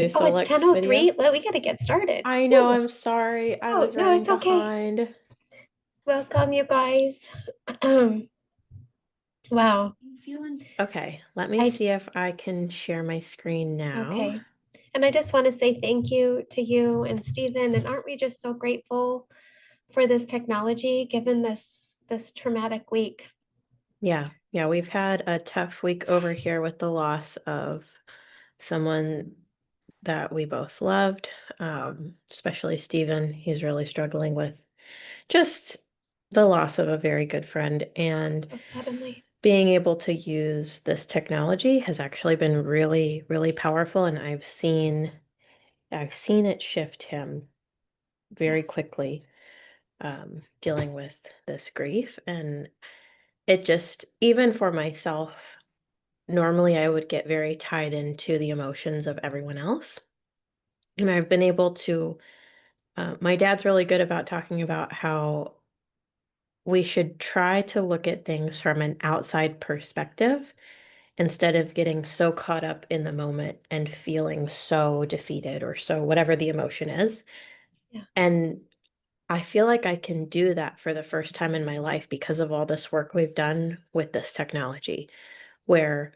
Oh, it's Selects video. 10:03. Well, we got to get started. I know, Ooh. I'm sorry. I Oh, was no, running it's okay. behind. Welcome, you guys. Wow. Okay, let me I see if I can share my screen now. Okay. And I just want to say thank you to you and Stephen. And aren't we just so grateful for this technology given this traumatic week? Yeah, we've had a tough week over here with the loss of someone that we both loved, especially Steven. He's really struggling with just the loss of a very good friend. And So suddenly. being able to use this technology has actually been really, really powerful. And I've seen it shift him Yeah. very quickly, dealing with this grief. And it just, even for myself, normally I would get very tied into the emotions of everyone else. And I've been able to, my dad's really good about talking about how we should try to look at things from an outside perspective instead of getting so caught up in the moment and feeling so defeated or so whatever the emotion is. Yeah. And I feel like I can do that for the first time in my life because of all this work we've done with this technology, where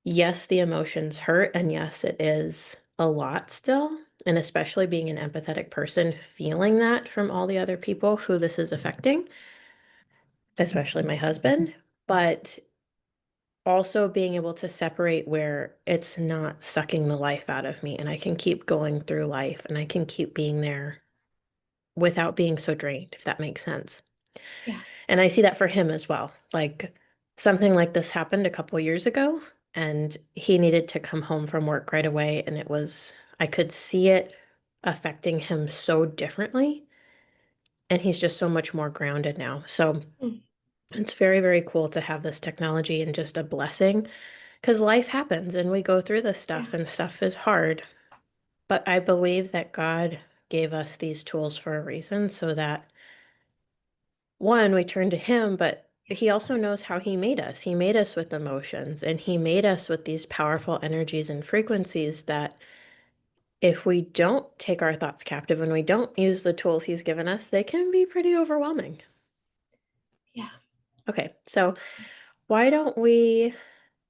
yes, the emotions hurt, and yes, it is a lot still. And especially being an empathetic person, feeling that from all the other people who this is affecting, especially my husband, but also being able to separate where it's not sucking the life out of me and I can keep going through life and I can keep being there without being so drained, if that makes sense. Yeah. And I see that for him as well. Like something like this happened a couple years ago, and he needed to come home from work right away. And I could see it affecting him so differently. And he's just so much more grounded now. So Mm. it's very, very cool to have this technology and just a blessing because life happens and we go through this Yeah. stuff and stuff is hard. But I believe that God gave us these tools for a reason so that one, we turn to him, but he also knows how he made us. He made us with emotions and he made us with these powerful energies and frequencies that if we don't take our thoughts captive and we don't use the tools he's given us, they can be pretty overwhelming. Yeah. Okay, so why don't we,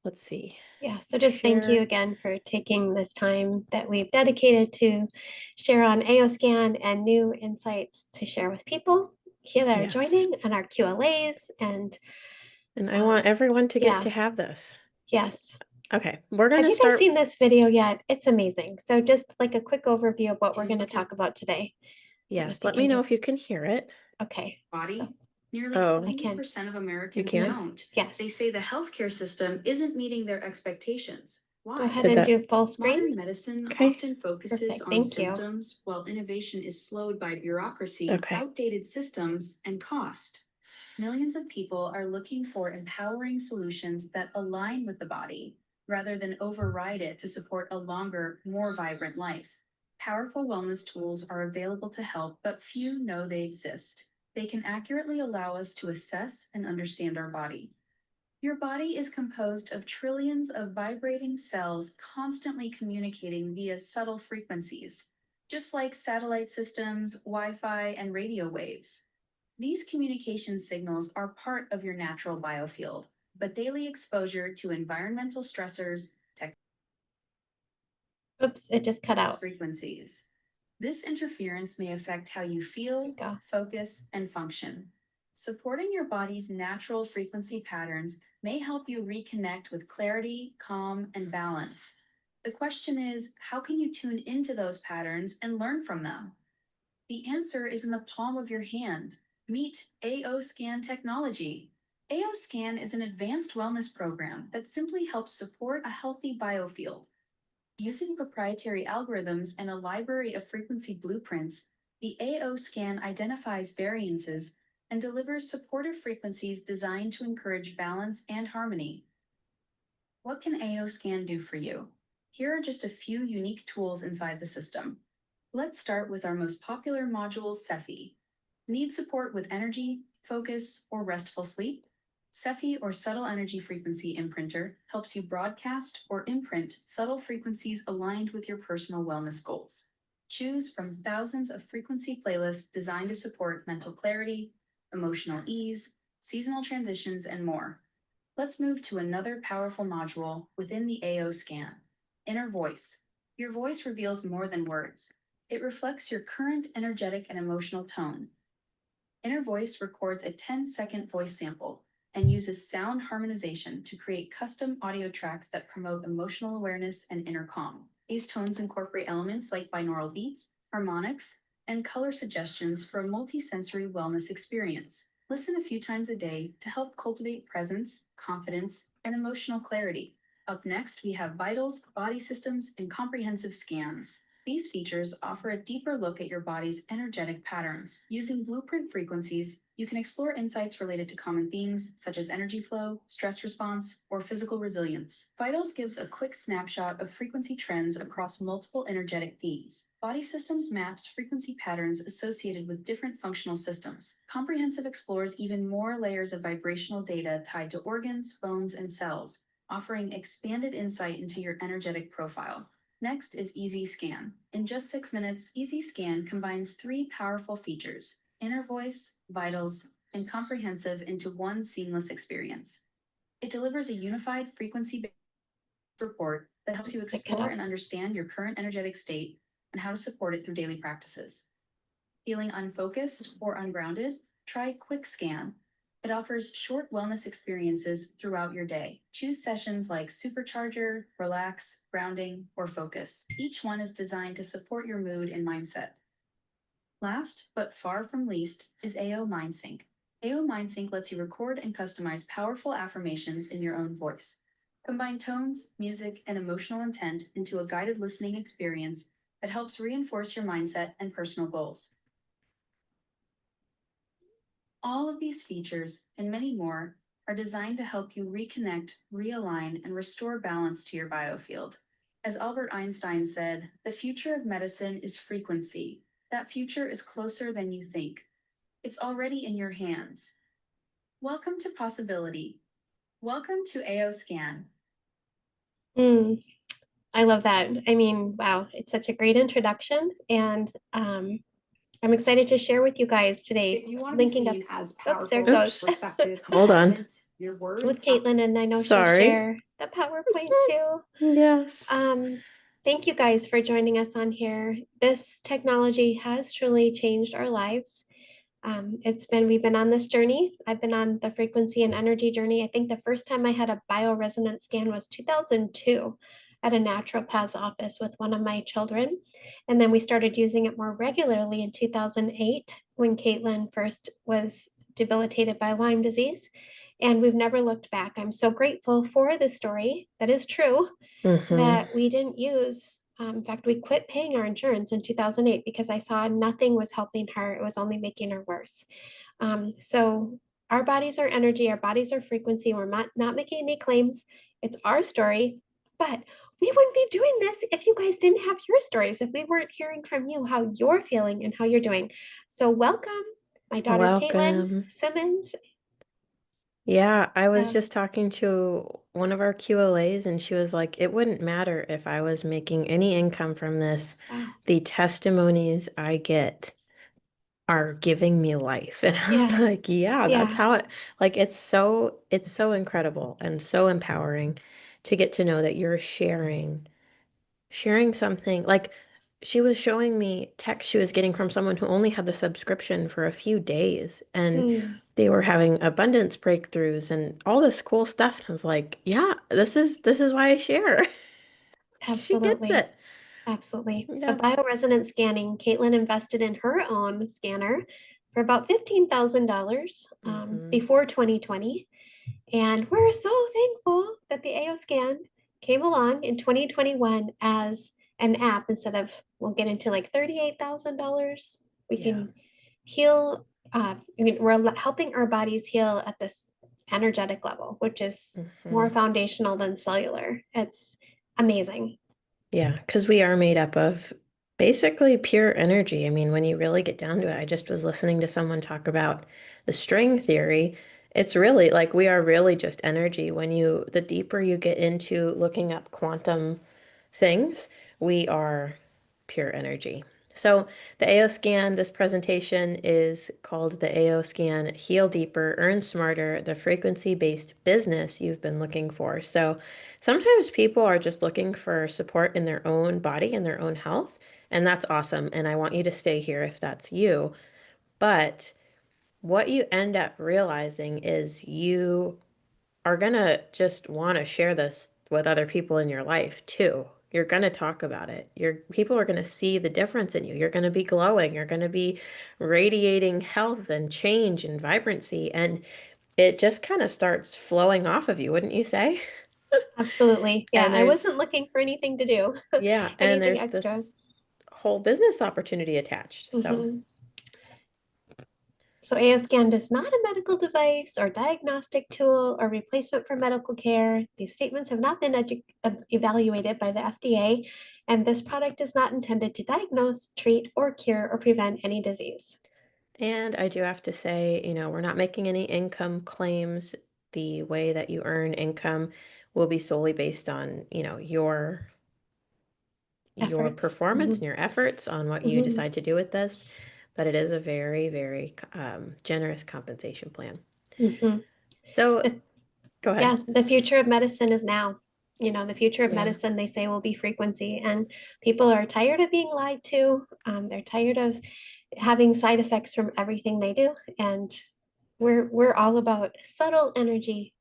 let's see, Yeah. So just thank you share. again for taking this time that we've dedicated to share on AOScan and new insights to share with people here that are Yes. joining and our QLAs. And And I want everyone to get to yeah, have this. yes. Okay, we're going Have to you guys start. seen this video yet? It's amazing. So just like a quick overview of what we're Do going to look at talk about today. Let me Yes, see if let I can me know do. if you can hear it. Okay. body. So Nearly Oh, I can. 70% of you Americans can? don't. They Yes. say the healthcare system isn't meeting their expectations. Go Why? ahead Did and that? do full screen. Modern medicine Okay. often focuses Perfect. on Thank you. symptoms, while innovation is slowed by bureaucracy, Okay. outdated systems, and cost. Millions of people are looking for empowering solutions that align with the body rather than override it to support a longer, more vibrant life. Powerful wellness tools are available to help, but few know they exist. They can accurately allow us to assess and understand our body. Your body is composed of trillions of vibrating cells constantly communicating via subtle frequencies, just like satellite systems, Wi Fi, and radio waves. These communication signals are part of your natural biofield, but daily exposure to environmental stressors, Oops, it just cut out. frequencies. This interference may affect how you There feel, you go. focus, and function. Supporting your body's natural frequency patterns may help you reconnect with clarity, calm, and balance. The question is, how can you tune into those patterns and learn from them? The answer is in the palm of your hand. Meet AO Scan technology. AO Scan is an advanced wellness program that simply helps support a healthy biofield. Using proprietary algorithms and a library of frequency blueprints, the AO scan identifies variances and delivers supportive frequencies designed to encourage balance and harmony. What can AO scan do for you? Here are just a few unique tools inside the system. Let's start with our most popular module, Cephi. Need support with energy, focus, or restful sleep? Cephi, or subtle energy frequency imprinter, helps you broadcast or imprint subtle frequencies aligned with your personal wellness goals. Choose from thousands of frequency playlists designed to support mental clarity, emotional ease, seasonal transitions, and more. Let's move to another powerful module within the AO scan: inner voice. Your voice reveals more than words. It reflects your current energetic and emotional tone. Inner Voice records a 10-second voice sample and uses sound harmonization to create custom audio tracks that promote emotional awareness and inner calm. These tones incorporate elements like binaural beats, harmonics, and color suggestions for a multisensory wellness experience. Listen a few times a day to help cultivate presence, confidence, and emotional clarity. Up next, we have vitals, body systems, and comprehensive scans. These features offer a deeper look at your body's energetic patterns. Using blueprint frequencies, you can explore insights related to common themes such as energy flow, stress response, or physical resilience. Vitals gives a quick snapshot of frequency trends across multiple energetic themes. Body Systems maps frequency patterns associated with different functional systems. Comprehensive explores even more layers of vibrational data tied to organs, bones, and cells, offering expanded insight into your energetic profile. Next is Easy Scan. In just 6 minutes, Easy Scan combines three powerful features: inner voice, vitals, and comprehensive into one seamless experience. It delivers a unified frequency-based report that helps you explore and understand your current energetic state and how to support it through daily practices. Feeling unfocused or ungrounded? Try Quick Scan. It offers short wellness experiences throughout your day. Choose sessions like Supercharger, Relax, Grounding, or Focus. Each one is designed to support your mood and mindset. Last, but far from least, is AO MindSync. AO MindSync lets you record and customize powerful affirmations in your own voice. Combine tones, music, and emotional intent into a guided listening experience that helps reinforce your mindset and personal goals. All of these features, and many more, are designed to help you reconnect, realign, and restore balance to your biofield. As Albert Einstein said, the future of medicine is frequency. That future is closer than you think. It's already in your hands. Welcome to Possibility. Welcome to AO Scan. I love that. I mean, wow, it's such a great introduction, and I'm excited to share with you guys today. If you want to be Linking up, seen as oops, there it powerful, goes. respected, Hold on. confident, your words With Katelyn, and I know she'll Sorry. share the PowerPoint too. Yes. Thank you guys for joining us on here. This technology has truly changed our lives. We've been on this journey. I've been on the frequency and energy journey. I think the first time I had a bioresonance scan was 2002 at a naturopath's office with one of my children. And then we started using it more regularly in 2008 when Katelyn first was debilitated by Lyme disease. And we've never looked back. I'm so grateful for this story that is true, that we didn't use. In fact, we quit paying our insurance in 2008 because I saw nothing was helping her. It was only making her worse. So our bodies are energy, our bodies are frequency. We're not making any claims. It's our story, but we wouldn't be doing this if you guys didn't have your stories, if we weren't hearing from you how you're feeling and how you're doing. So welcome, my daughter, Katelyn Simmons. Yeah, I was just talking to one of our QLAs, and she was like, it wouldn't matter if I was making any income from this. Wow. The testimonies I get are giving me life. And I was like, yeah, that's how it, like, it's so incredible and so empowering to get to know that you're sharing something. Like, she was showing me text she was getting from someone who only had the subscription for a few days, and they were having abundance breakthroughs and all this cool stuff. And I was like, yeah, this is why I share. Absolutely. She gets it. Absolutely. Yeah. So bioresonance scanning, Katelyn invested in her own scanner for about $15,000 before 2020. And we're so thankful that the AO scan came along in 2021 as an app instead of, we'll get into like $38,000. We can heal. We're helping our bodies heal at this energetic level, which is more foundational than cellular. It's amazing. Yeah, because we are made up of basically pure energy. I mean, when you really get down to it, I just was listening to someone talk about the string theory, It's really like we are really just energy. The deeper you get into looking up quantum things, we are pure energy. So the AO scan, this presentation is called the AO scan Heal Deeper, Earn Smarter, the frequency-based business you've been looking for. So sometimes people are just looking for support in their own body and their own health, and that's awesome. And I want you to stay here if that's you. But what you end up realizing is you are going to just want to share this with other people in your life too. You're going to talk about it. People are going to see the difference in you. You're going to be glowing. You're going to be radiating health and change and vibrancy. And it just kind of starts flowing off of you, wouldn't you say? Absolutely. Yeah, And I wasn't there's, looking for anything to do, yeah, and anything there's extra. this whole business opportunity attached. So, Hmm. So AOScan is not a medical device or diagnostic tool or replacement for medical care. These statements have not been evaluated by the FDA, and this product is not intended to diagnose, treat, or cure or prevent any disease. and I do have to say, we're not making any income claims. The way that you earn income will be solely based on, your Efforts. performance and Hmm. your efforts on what you Hmm. decide to do with this. But it is a very, very generous compensation plan. Hmm. So go ahead. Yeah, the future of medicine is now. The future of Yeah. medicine, they say, will be frequency, and people are tired of being lied to. They're tired of having side effects from everything they do, and we're all about subtle energy.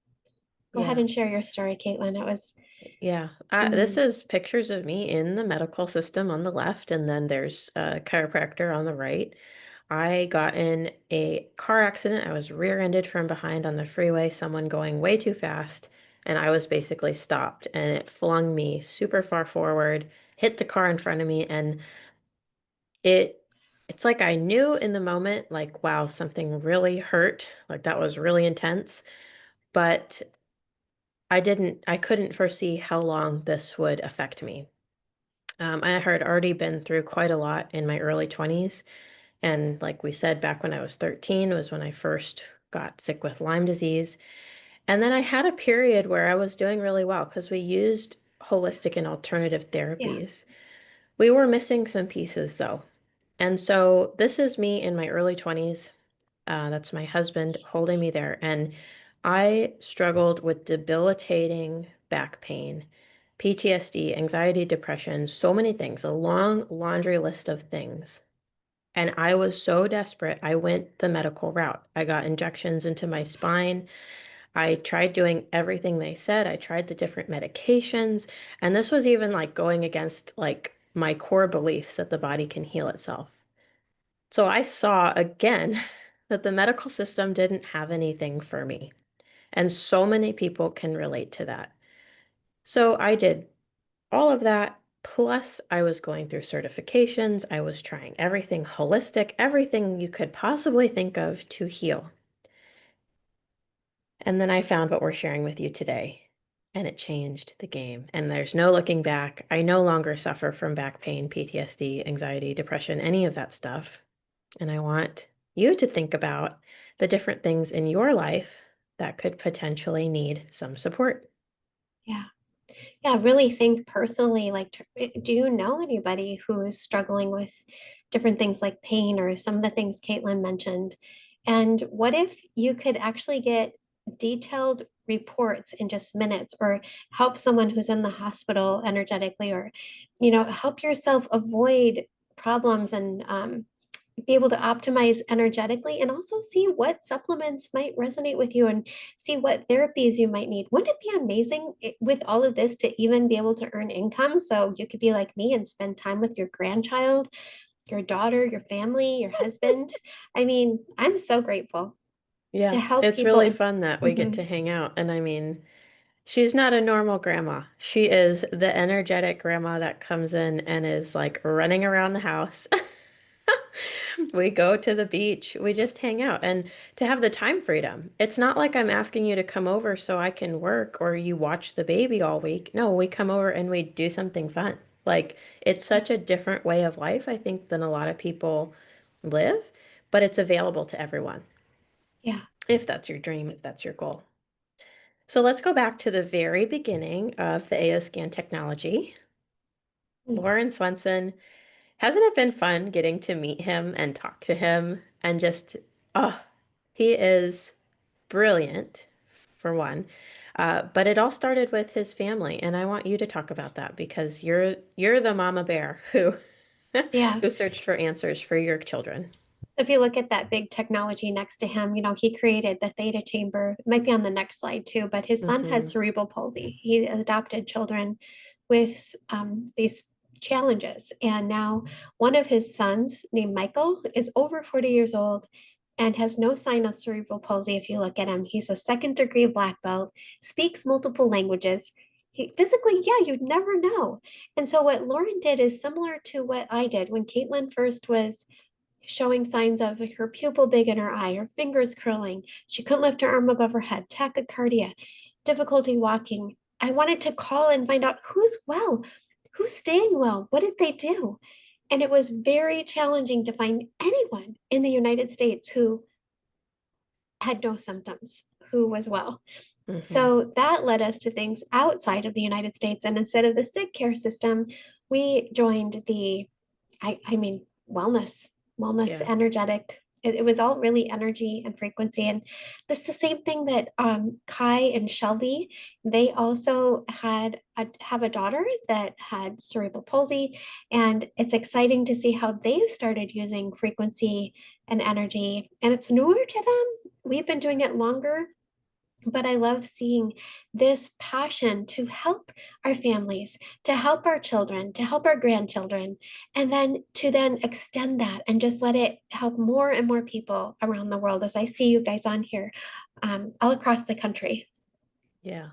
Go ahead Yeah. and share your story, Caitlin. It was, Yeah. This mm, is pictures of me in the medical system on the left, and then there's a chiropractor on the right. I got in a car accident. I was rear-ended from behind on the freeway, someone going way too fast, and I was basically stopped, and it flung me super far forward, hit the car in front of me, and it it's like I knew in the moment, like, wow, something really hurt, like that was really intense, but I couldn't foresee how long this would affect me. I had already been through quite a lot in my early 20s. And like we said, back when I was 13 was when I first got sick with Lyme disease. And then I had a period where I was doing really well because we used holistic and alternative yeah, therapies. We were missing some pieces though. And so this is me in my early 20s. That's my husband holding me there. And I struggled with debilitating back pain, PTSD, anxiety, depression, so many things, a long laundry list of things. And I was so desperate, I went the medical route. I got injections into my spine. I tried doing everything they said. I tried the different medications. And this was even like going against like my core beliefs that the body can heal itself. So I saw again that the medical system didn't have anything for me. And so many people can relate to that. So I did all of that. Plus, I was going through certifications. I was trying everything holistic, everything you could possibly think of to heal. And then I found what we're sharing with you today, and it changed the game. And there's no looking back. I no longer suffer from back pain, PTSD, anxiety, depression, any of that stuff. And I want you to think about the different things in your life that could potentially need some support. yeah. Yeah, really think personally, like, do you know anybody who is struggling with different things like pain or some of the things Caitlin mentioned? And what if you could actually get detailed reports in just minutes or help someone who's in the hospital energetically or, help yourself avoid problems and be able to optimize energetically and also see what supplements might resonate with you and see what therapies you might need. Wouldn't it be amazing with all of this to even be able to earn income? So you could be like me and spend time with your grandchild, your daughter, your family, your husband. I mean, I'm so grateful to Yeah, help it's people. really And fun that we get mhm, to hang out. And I mean, she's not a normal grandma. She is the energetic grandma that comes in and is like running around the house. We go to the beach, we just hang out, and to have the time freedom. It's not like I'm asking you to come over so I can work or you watch the baby all week. No, we come over and we do something fun. Like, it's such a different way of life, I think, than a lot of people live, but it's available to everyone. yeah. if that's your dream, if that's your goal. So let's go back to the very beginning of the AO scan technology. Mm. Lauren Swenson, hasn't it been fun getting to meet him and talk to him and just, oh, he is brilliant, for one. But it all started with his family, and I want you to talk about that because you're the mama bear who Yeah. who searched for answers for your children. So if you look at that big technology next to him, he created the theta chamber. It might be on the next slide too, but his son had Hmm. cerebral palsy. He adopted children with these challenges. And now one of his sons, named Michael, is over 40 years old and has no sign of cerebral palsy. If you look at him, he's a second degree black belt, speaks multiple languages. He, physically, yeah, you'd never know. And so what Lauren did is similar to what I did when Katelyn first was showing signs of her pupil big in her eye, her fingers curling. She couldn't lift her arm above her head, tachycardia, difficulty walking. I wanted to call and find out who's well, who's staying well, what did they do? And it was very challenging to find anyone in the United States who had no symptoms, who was well. Hmm. So that led us to things outside of the United States. And instead of the sick care system, we joined the wellness, Yeah. energetic. It was all really energy and frequency. And this is the same thing that Kai and Shelby, they also have a daughter that had cerebral palsy. And it's exciting to see how they've started using frequency and energy. And it's newer to them. We've been doing it longer, but I love seeing this passion to help our families, to help our children, to help our grandchildren, and then to then extend that and just let it help more and more people around the world as I see you guys on here, all across the country. Yeah.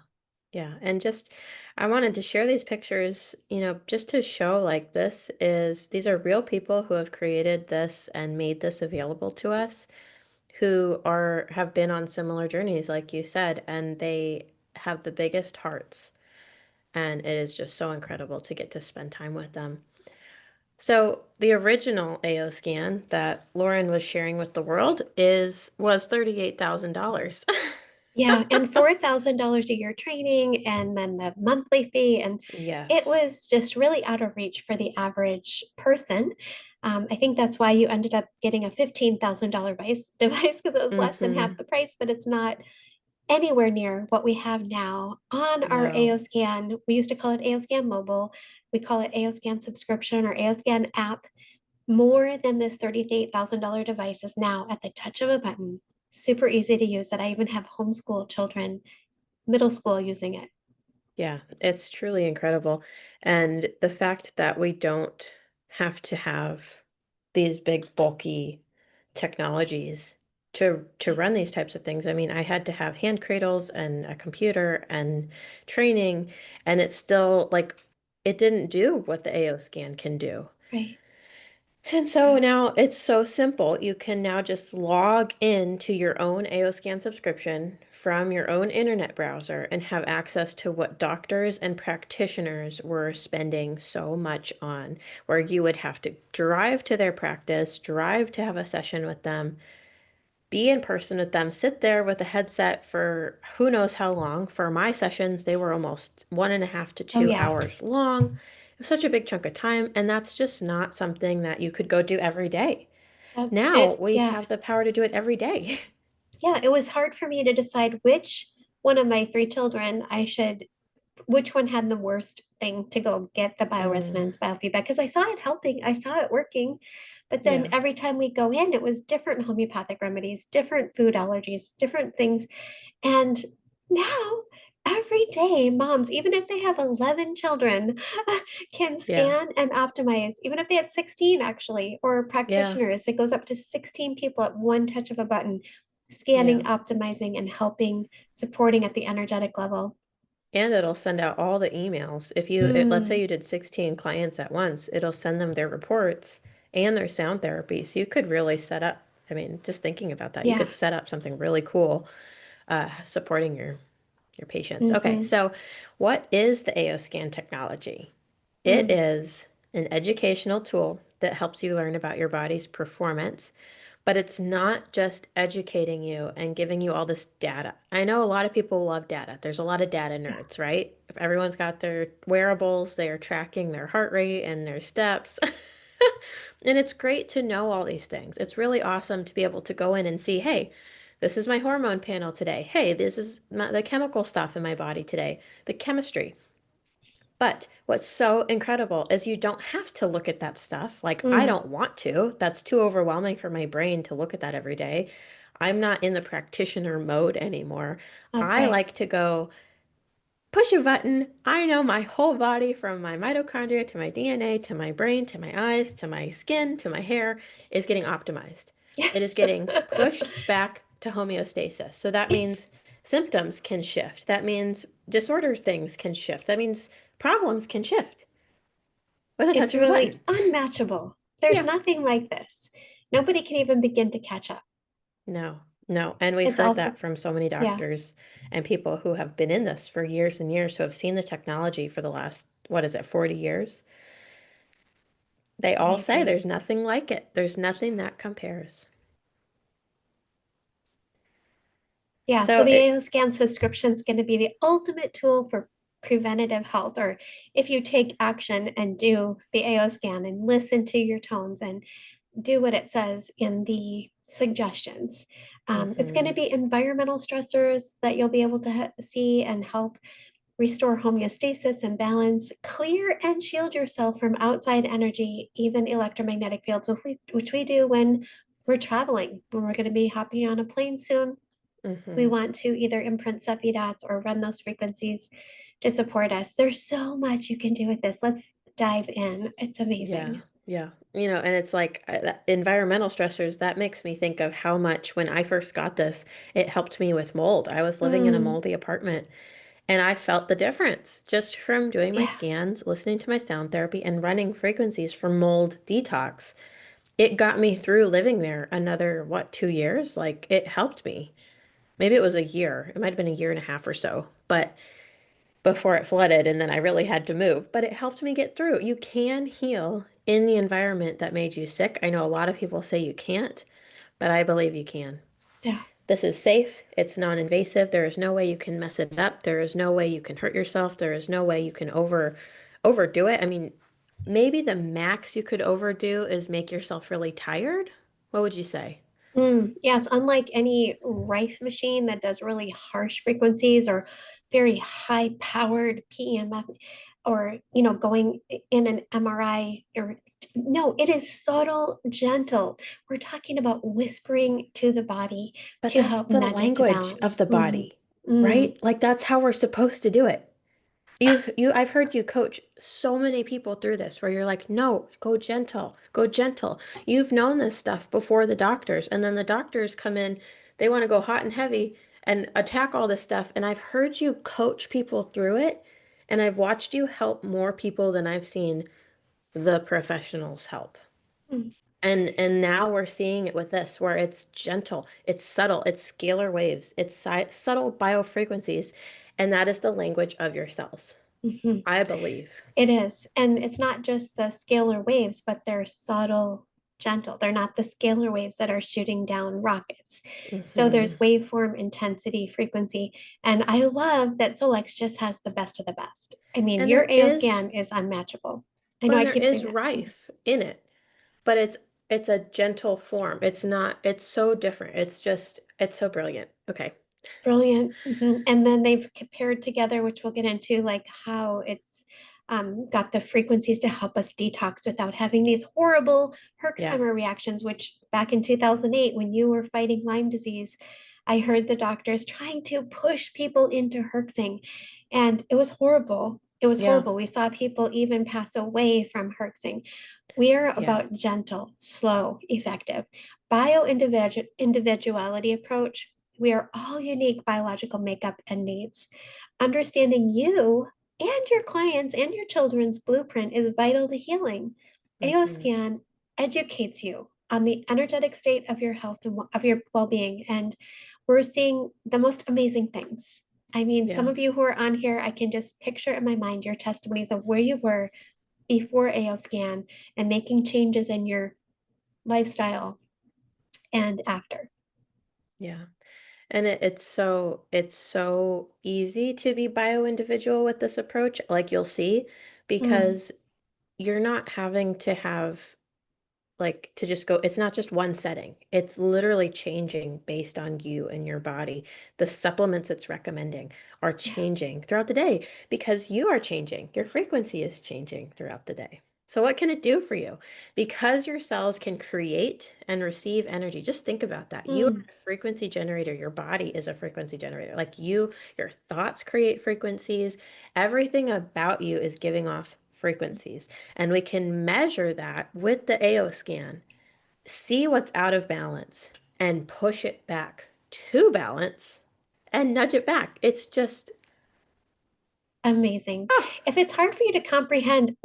Yeah. And just, I wanted to share these pictures, just to show like these are real people who have created this and made this available to us, who have been on similar journeys, like you said, and they have the biggest hearts. And it is just so incredible to get to spend time with them. So the original AO scan that Lauren was sharing with the world was $38,000. Yeah, and $4,000 a year training and then the monthly fee. And it Yes. was just really out of reach for the average person. I think that's why you ended up getting a $15,000 device because it was less than half Mm-hmm. the price, but it's not anywhere near what we have now on our No. AO Scan. We used to call it AO Scan Mobile. We call it AO Scan Subscription or AO Scan app. More than this $38,000 device is now at the touch of a button. Super easy to use that I even have homeschool children, middle school using it. Yeah, it's truly incredible. And the fact that we don't have to have these big bulky technologies to run these types of things. I mean, I had to have hand cradles and a computer and training, and it's still like it didn't do what the AO scan can do. Right. And so Yeah. now it's so simple. You can now just log in to your own AOScan subscription from your own internet browser and have access to what doctors and practitioners were spending so much on, where you would have to drive to their practice, drive to have a session with them, be in person with them, sit there with a headset for who knows how long. For my sessions, they were almost 1.5 to Oh, two yeah. hours long. It was such a big chunk of time, and that's just not something that you could go do every day. That's Now it. we Yeah. have the power to do it every day. Yeah. It was hard for me to decide which one of my three children which one had the worst thing to go get the Mm, bioresonance biofeedback because I saw it helping, I saw it working. But then yeah, every time we go in, it was different homeopathic remedies, different food allergies, different things. And now every day, moms, even if they have 11 children, can yeah, scan and optimize, even if they had 16 actually, or yeah, practitioners, it goes up to 16 people at one touch of a button, yeah. scanning, optimizing, and helping, supporting at the energetic level. And it'll send out all the emails. Let's say Mm, you did 16 clients at once, it'll send them their reports and their sound therapy. So you could really set up, I mean, just thinking about that, you yeah. could set up something really cool, supporting your patients. Okay, Hmm. so what is the AO scan technology? It Mm. is an educational tool that helps you learn about your body's performance But it's not just educating you and giving you all this data. I know a lot of people love data. There's a lot of data Yeah. nerds, right? If everyone's got their wearables, they are tracking their heart rate and their steps. And it's great to know all these things. It's really awesome to be able to go in and see, hey, this is my hormone panel today. Hey, this is the chemical stuff in my body today, the chemistry. But what's so incredible is you don't have to look at that stuff. Like, I Mm, don't want to. That's too overwhelming for my brain to look at that every day. I'm not in the practitioner mode anymore. that's I right. like to go push a button. I know my whole body from my mitochondria to my DNA to my brain to my eyes to my skin to my hair is getting optimized. It is getting pushed back to homeostasis. So that It's means symptoms can shift. That means disorder things can shift. That means problems can shift with a touch it's of a really button. unmatchable. There's Yeah. nothing like this. Nobody can even begin to catch up. No, no. And we've It's heard all, that from so many yeah, doctors and people who have been in this for years and years, who have seen the technology for the last, what is it, 40 years? They all say amazing. there's nothing like it. There's nothing that compares. Yeah, so So the it, AO scan subscription is going to be the ultimate tool for preventative health, or if you take action and do the AO scan and listen to your tones and do what it says in the suggestions. It's going to mhm, be environmental stressors that you'll be able to see and help restore homeostasis and balance, clear and shield yourself from outside energy, even electromagnetic fields, which we do when we're traveling, when we're going to be hopping on a plane soon. We mhm. want to either imprint Cepheid dots or run those frequencies to support us. There's so much you can do with this. Let's dive in. It's Yeah, amazing. yeah. And it's like environmental stressors, that makes me think of how much when I first got this, it helped me with mold. I was living in a Mm, moldy apartment and I felt the difference just from doing my yeah. scans, listening to my sound therapy, and running frequencies for mold detox. It got me through living there another, what, 2 years? Like it helped me. Maybe it was a year. It might have been a year and a half or so, but before it flooded and then I really had to move. But it helped me get through. You can heal in the environment that made you sick. I know a lot of people say you can't, but I believe you can. Yeah. This is safe. It's non-invasive. There is no way you can mess it up. There is no way you can hurt yourself. There is no way you can overdo it. I mean, maybe the max you could overdo is make yourself really tired. What would you say? Yeah, it's unlike any Rife machine that does really harsh frequencies or very high powered PEMF or, going in an MRI or no, it is subtle, gentle. We're talking about whispering to the body But to that's help the nudge it to language of balance. the Mhm. body, Mm. right? Like that's how we're supposed to do it. I've heard you coach so many people through this where you're like, no, go gentle, go gentle. You've known this stuff before the doctors, and then the doctors come in, they want to go hot and heavy and attack all this stuff. And I've heard you coach people through it, and I've watched you help more people than I've seen the professionals help. Mm. And now we're seeing it with this, where it's gentle, it's subtle, it's scalar waves, it's subtle biofrequencies, and that is the language of your cells, Mhm. I believe. It is. And it's not just the scalar waves, but they're subtle, gentle. They're not the scalar waves that are shooting down rockets. So Hmm. there's waveform, intensity, frequency. And I love that Solex just has the best of the best. I mean, And your AO scan is unmatchable. I know and I there keep is saying that. rife in it, but it's a gentle form. It's not, it's so different. It's so brilliant. Okay. Brilliant. And then they've compared together, which we'll get into, like how it's got the frequencies to help us detox without having these horrible Yeah. Herxheimer reactions, which back in 2008, when you were fighting Lyme disease, I heard the doctors trying to push people into herxing, and it was horrible. It was Yeah. horrible. We saw people even pass away from herxing. We are Yeah. about gentle, slow, effective. Individuality approach. We are all unique biological makeup and needs. Understanding you and your clients and your children's blueprint is vital to healing. AO Hmm. scan educates you on the energetic state of your health and of your well-being, and we're seeing the most amazing things. I mean, some Yeah. of you who are on here, I can just picture in my mind your testimonies of where you were before AO scan and making changes in your lifestyle and after. Yeah. And it's so easy to be bio-individual with this approach, like you'll see, Mm, because you're not having to have like to just go, it's not just one setting. It's literally changing based on you and your body. The supplements it's recommending are yeah. changing throughout the day because you are changing. Your frequency is changing throughout the day. So what can it do for you? Because your cells can create and receive energy. Just think about that. You are Mm, a frequency generator. Your body is a frequency generator. Like you, your thoughts create frequencies. Everything about you is giving off frequencies. And we can measure that with the AO scan, see what's out of balance, and push it back to balance and nudge it back. It's just, amazing. oh, If it's hard for you to comprehend,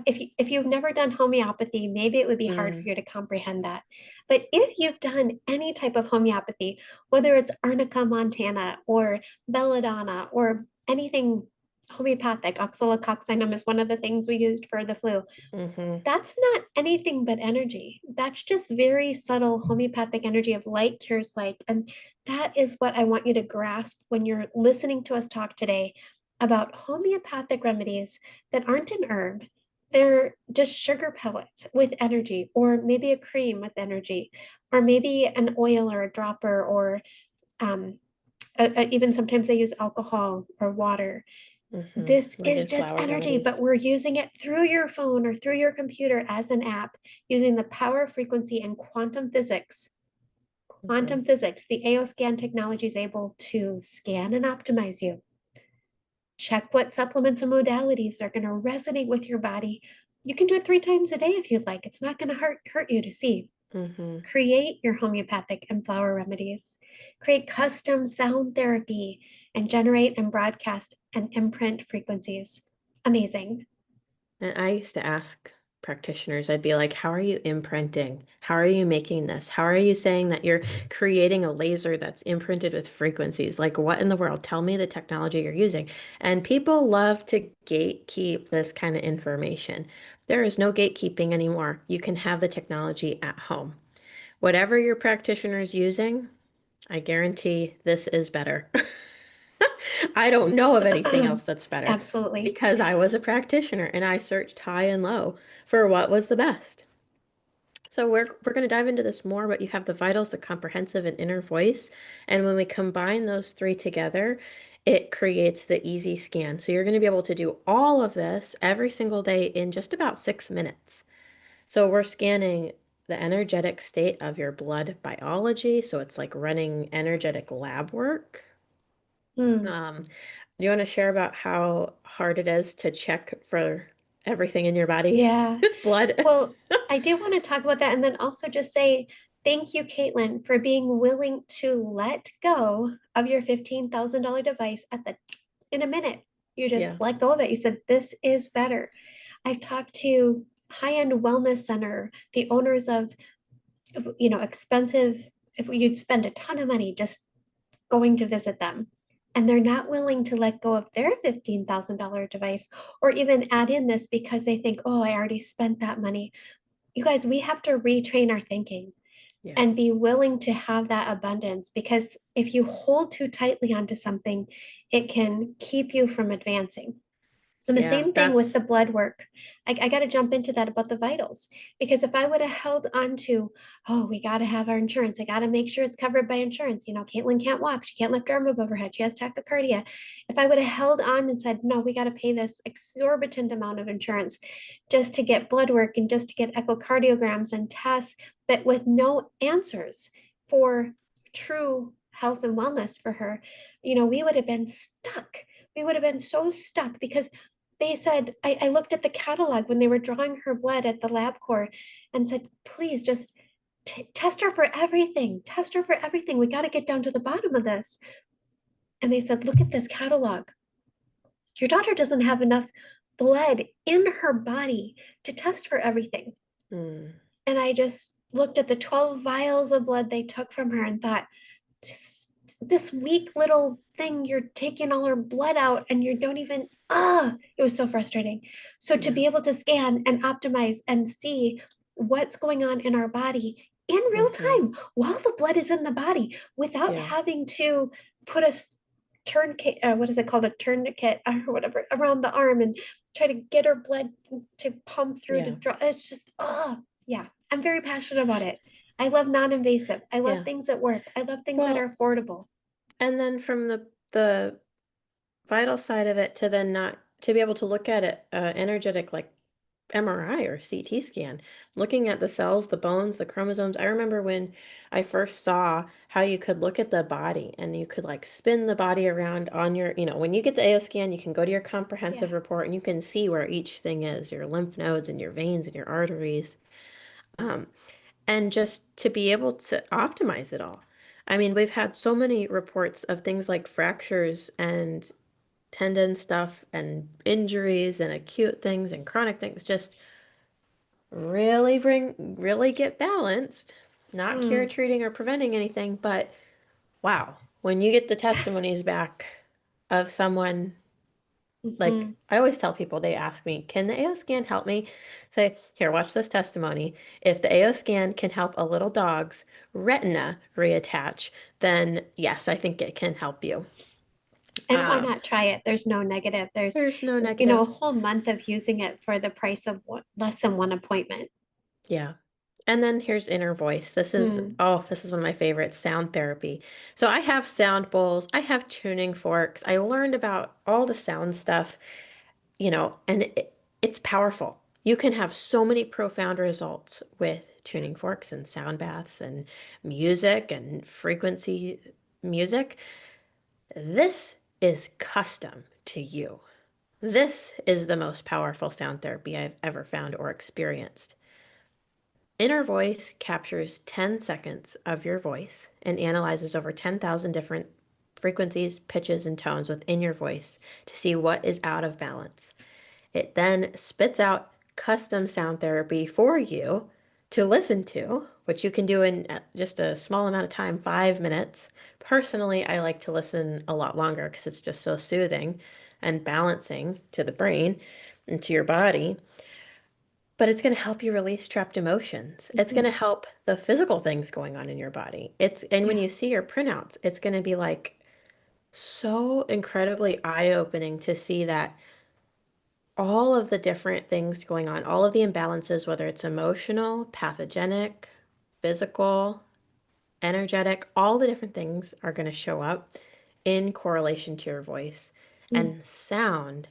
if you've never done homeopathy, maybe it would be hard for mm, you to comprehend that. But if you've done any type of homeopathy, whether it's Arnica montana or belladonna or anything homeopathic, oxalicoxinum is one of the things we used for the flu. mm-hmm, That's not anything but energy. That's just very subtle homeopathic energy of like cures like. And that is what I want you to grasp when you're listening to us talk today about homeopathic remedies that aren't an herb. They're just sugar pellets with energy, or maybe a cream with energy, or maybe an oil or a dropper, or um, even sometimes they use alcohol or water. mm-hmm. This Like is in just flower energy, but remedies. we're using it through your phone or through your computer as an app using the power, frequency, and quantum physics. Mm-hmm, Quantum physics, the AO scan technology is able to scan and optimize you. Check what supplements and modalities are going to resonate with your body. You can do it 3 times a day if you'd like. It's not going to hurt you to see. mm-hmm. Create your homeopathic and flower remedies. Create custom sound therapy and generate and broadcast and imprint frequencies. Amazing. And I used to ask practitioners, I'd be like, how are you imprinting? How are you making this? How are you saying that you're creating a laser that's imprinted with frequencies? Like, what in the world? Tell me the technology you're using. And people love to gatekeep this kind of information. There is no gatekeeping anymore. You can have the technology at home. Whatever your practitioner is using, I guarantee this is better. I don't know of anything else that's better Absolutely. because I was a practitioner and I searched high and low for what was the best. So we're going to dive into this more, but you have the vitals, the comprehensive, and inner voice. And when we combine those three together, it creates the easy scan. So you're going to be able to do all of this every single day in just about 6 minutes. So we're scanning the energetic state of your blood biology. So it's like running energetic lab work. Hmm. Um, do you want to share about how hard it is to check for everything in your body Yeah. with blood? Well, I do want to talk about that and then also just say thank you, Katelyn, for being willing to let go of your $15,000 device in a minute. You just Yeah. let go of it. You said, this is better. I've talked to High-End Wellness Center, the owners of, expensive, if you'd spend a ton of money just going to visit them. And they're not willing to let go of their $15,000 device or even add in this because they think, oh, I already spent that money. You guys, we have to retrain our thinking Yeah. and be willing to have that abundance because if you hold too tightly onto something, it can keep you from advancing. And the Yeah. same thing with the That's, blood work. I got to jump into that about the vitals because if I would have held on to, oh, we got to have our insurance. I got to make sure it's covered by insurance. Katelyn can't walk. She can't lift her arm above her head. She has tachycardia. If I would have held on and said, no, we got to pay this exorbitant amount of insurance just to get blood work and just to get echocardiograms and tests, but with no answers for true health and wellness for her, we would have been stuck. We would have been so stuck because they said, I looked at the catalog when they were drawing her blood at the LabCorp and said, please just test her for everything. Test her for everything. We got to get down to the bottom of this. And they said, look at this catalog. Your daughter doesn't have enough blood in her body to test for everything. mm, And I just looked at the 12 vials of blood they took from her and thought, just this weak little thing, you're taking all her blood out and you don't even, it was so frustrating. So to yeah. be able to scan and optimize and see what's going on in our body in real Mm-hmm. time while the blood is in the body without Yeah. having to put a tourniquet, what is it called? A tourniquet or whatever around the arm and try to get her blood to pump through to Yeah. draw. It's just, yeah, I'm very passionate about it. I love non-invasive. I love Yeah. things that work. I love things that Well, are affordable. and then from the vital side of it to then not to be able to look at it energetic like MRI or CT scan, looking at the cells, the bones, the chromosomes. I remember when I first saw how you could look at the body and you could like spin the body around on your, when you get the AO scan, you can go to your Yeah. comprehensive report and you can see where each thing is, your lymph nodes and your veins and your arteries. Um, and just to be able to optimize it all. I mean, we've had so many reports of things like fractures and tendon stuff and injuries and acute things and chronic things just really get balanced, not cure, Mm, treating, or preventing anything, but wow, when you get the testimonies back of someone, like mhm. I always tell people, they ask me, can the AO scan help me? Say, here, watch this testimony. If the AO scan can help a little dog's retina reattach, then yes, I think it can help you. And why Um, not try it? There's no negative. There's, there's no a negative. whole month of using it for the price of less than one appointment. Yeah. And then here's inner voice. Mm, This is one of my favorites, sound therapy. So I have sound bowls, I have tuning forks. I learned about all the sound stuff, and it's powerful. You can have so many profound results with tuning forks and sound baths and music and frequency music. This is custom to you. This is the most powerful sound therapy I've ever found or experienced. Inner voice captures 10 seconds of your voice and analyzes over 10,000 different frequencies, pitches, and tones within your voice to see what is out of balance. It then spits out custom sound therapy for you to listen to, which you can do in just a small amount of time, 5 minutes. Personally, I like to listen a lot longer because it's just so soothing and balancing to the brain and to your body. But it's going to help you release trapped emotions. It's going to mhm. help the physical things going on in your body. And when Yeah. you see your printouts, it's going to be like so incredibly eye-opening to see that all of the different things going on, all of the imbalances, whether it's emotional, pathogenic, physical, energetic, all the different things are going to show up in correlation to your voice. Mm, And sound,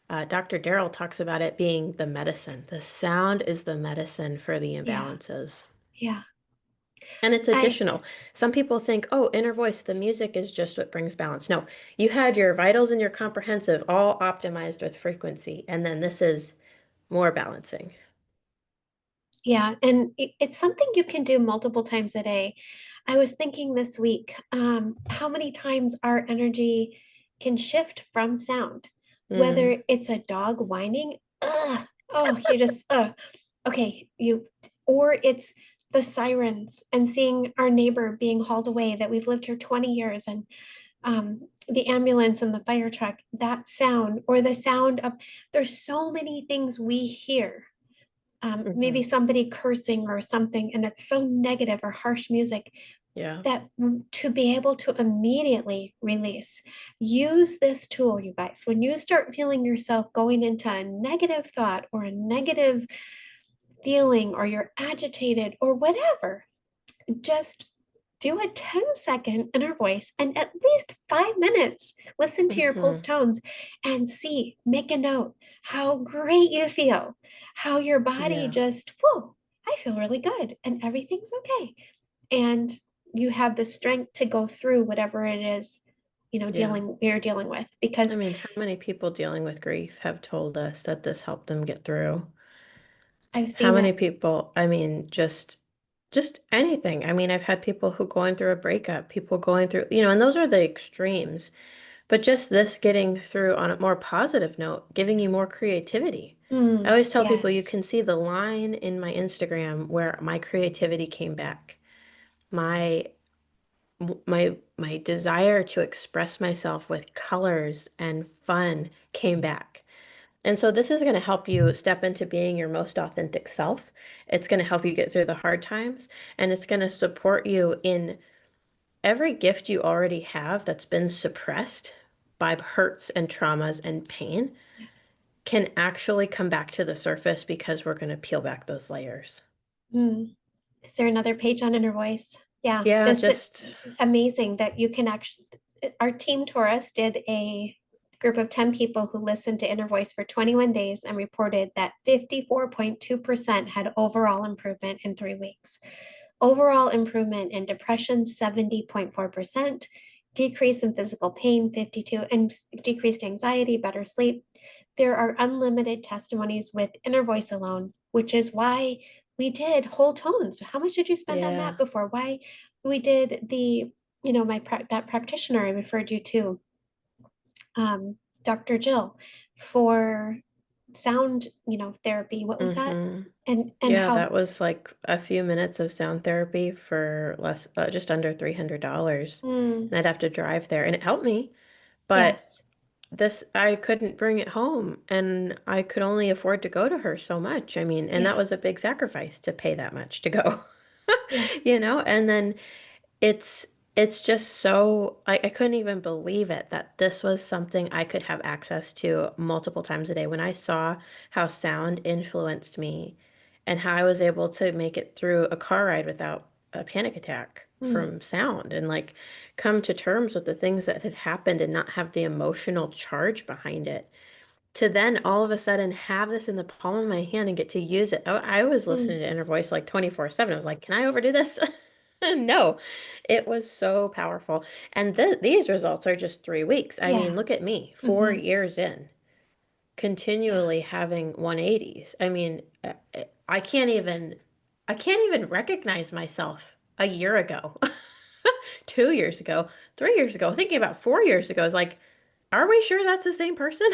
Dr. Darrell talks about it being the medicine. The sound is the medicine for the yeah. imbalances. Yeah. And it's I, additional. Some people think, oh, inner voice, the music is just what brings balance. No, you had your vitals and your comprehensive all optimized with frequency, and then this is more balancing. yeah. And it's something you can do multiple times a day. I was thinking this week, how many times our energy can shift from sound, Mm, whether it's a dog whining, oh, you just, okay, or it's the sirens and seeing our neighbor being hauled away that we've lived here 20 years and the ambulance and the fire truck, that sound, or the sound of, there's so many things we hear. Maybe hmm. somebody cursing or something, and it's so negative or harsh music Yeah, that to be able to immediately release, use this tool, you guys. When you start feeling yourself going into a negative thought or a negative feeling, or you're agitated or whatever, just do a 10-second inner voice and at least 5 minutes listen to your pulse hmm. tones and see, make a note how great you feel, how your body Yeah, just, whoa, I feel really good and everything's okay. And you have the strength to go through whatever it is, yeah. you're dealing with, I because mean, how many people dealing with grief have told us that this helped them get through? I've How seen many it. people, I mean, just anything. I mean, I've had people who going through a breakup, people going through, and those are the extremes. But just this getting through on a more positive note, giving you more creativity. I always tell people you Yes. can see the line in my Instagram where my creativity came back. My my desire to express myself with colors and fun came back. And so this is going to help you step into being your most authentic self. It's going to help you get through the hard times, and it's going to support you in every gift you already have that's been suppressed by hurts and traumas and pain Yeah. can actually come back to the surface because we're going to peel back those layers. Mm. Is there another page on Inner Voice? Yeah, Yeah, just that just amazing that you can actually, our team Taurus did a group of 10 people who listened to Inner Voice for 21 days and reported that 54.2% had overall improvement in 3 weeks. Overall improvement in depression, 70.4%, decrease in physical pain, 52, and decreased anxiety, better sleep. There are unlimited testimonies with Inner Voice alone, which is why we did whole tones. How much did you spend on yeah. that before? Why we did the, that practitioner I referred you to, Dr. Jill, for sound, therapy. What was that? Mm-hmm. And Yeah, how, that was like a few minutes of sound therapy for less, just under $300. mm, And I'd have to drive there, and it helped me. But yes, this, I couldn't bring it home, and I could only afford to go to her so much. I mean, and that yeah, was a big sacrifice to pay that much to go, yeah, And then it's it's just so I couldn't even believe it that this was something I could have access to multiple times a day. When I saw how sound influenced me and how I was able to make it through a car ride without a panic attack mm, from sound and like come to terms with the things that had happened and not have the emotional charge behind it to then all of a sudden have this in the palm of my hand and get to use it. I was listening mm, to Inner Voice like 24/7. I was like, can I overdo this? No, it was so powerful. And these results are just 3 weeks. I mean, yeah, look at me, four hmm, years in, yeah, continually having 180s. I mean, I can't even, I can't even recognize myself a year ago, 2 years ago, 3 years ago, thinking about 4 years ago. It's like, are we sure that's the same person?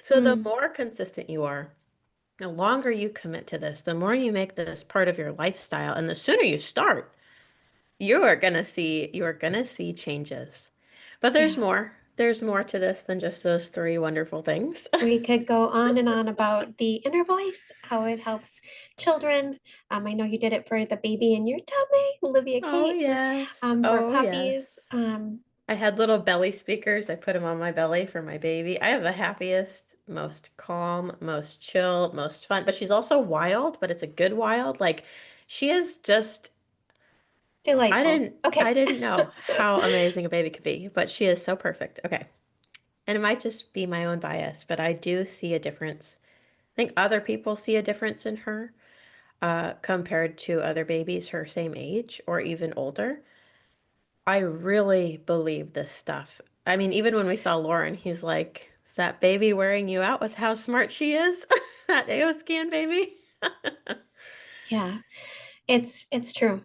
So the mm, more consistent you are, the longer you commit to this, the more you make this part of your lifestyle, and the sooner you start, you are gonna see changes. But there's yeah. more. There's more to this than just those three wonderful things. We could go on and on about the inner voice, how it helps children. I know you did it for the baby in your tummy, Olivia Oh Kate, yes. for Oh puppies. yes. I had little belly speakers. I put them on my belly for my baby. I have the happiest, most calm, most chill, most fun. But she's also wild, but it's a good wild. Like she is just I Delightful. didn't I Okay. didn't know how amazing a baby could be, but she is so perfect. Okay. And it might just be my own bias, but I do see a difference. I think other people see a difference in her compared to other babies her same age or even older. I really believe this stuff. I mean, even when we saw Lauren, he's like, is that baby wearing you out with how smart she is? That AO baby? Yeah. It's true.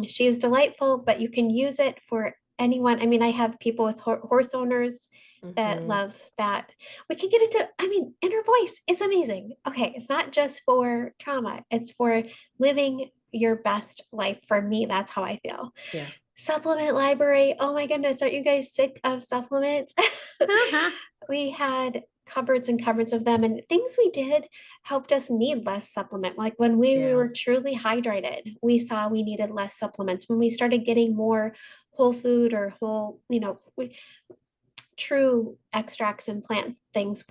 She is delightful, but you can use it for anyone. I mean, I have people with horse owners that Hmm. love that. We can get into, I mean, inner voice is amazing. Okay, it's not just for trauma, it's for living your best life. For me, that's how I feel. Yeah. Supplement library. Oh my goodness, aren't you guys sick of supplements? We had cupboards and cupboards of them, and things we did helped us need less supplement. Like when we Yeah. were truly hydrated, we saw we needed less supplements. When we started getting more whole food or whole, true extracts and plant things,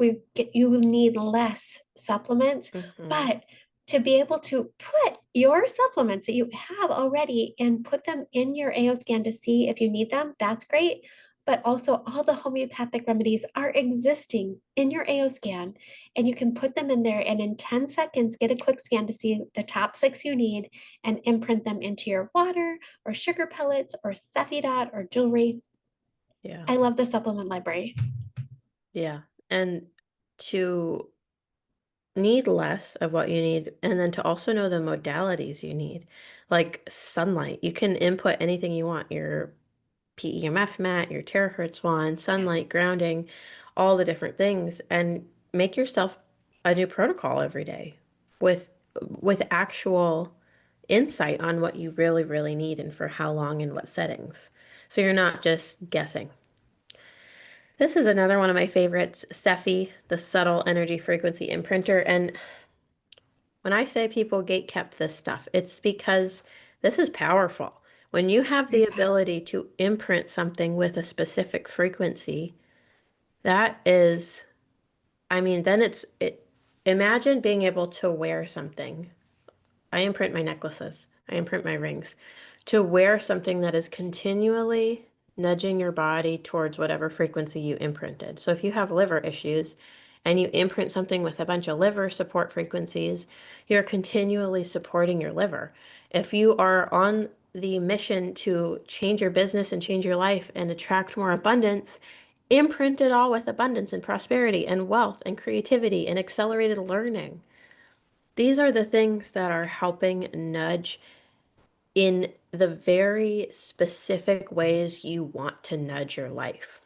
you need less supplements. Hmm. But to be able to put your supplements that you have already and put them in your AO scan to see if you need them, that's great. But also all the homeopathic remedies are existing in your AO scan, and you can put them in there and in 10 seconds get a quick scan to see the top 6 you need and imprint them into your water or sugar pellets or Cephi or jewelry. Yeah. I love the supplement library. Yeah. And to need less of what you need, and then to also know the modalities you need, like sunlight. You can input anything you want, your PEMF mat, your terahertz wand, Yeah. sunlight, grounding, all the different things, and make yourself a new protocol every day with actual insight on what you really, really need and for how long and what settings. So you're not just guessing. This is another one of my favorites, Cephi, the subtle energy frequency imprinter. And when I say people gate-kept this stuff, it's because this is powerful. When you have Very the powerful. ability to imprint something with a specific frequency, that is, I mean, then imagine being able to wear something. I imprint my necklaces, I imprint my rings. To wear something that is continually nudging your body towards whatever frequency you imprinted. So if you have liver issues and you imprint something with a bunch of liver support frequencies, you're continually supporting your liver. If you are on the mission to change your business and change your life and attract more abundance, imprint it all with abundance and prosperity and wealth and creativity and accelerated learning. These are the things that are helping nudge in the very specific ways you want to nudge your life.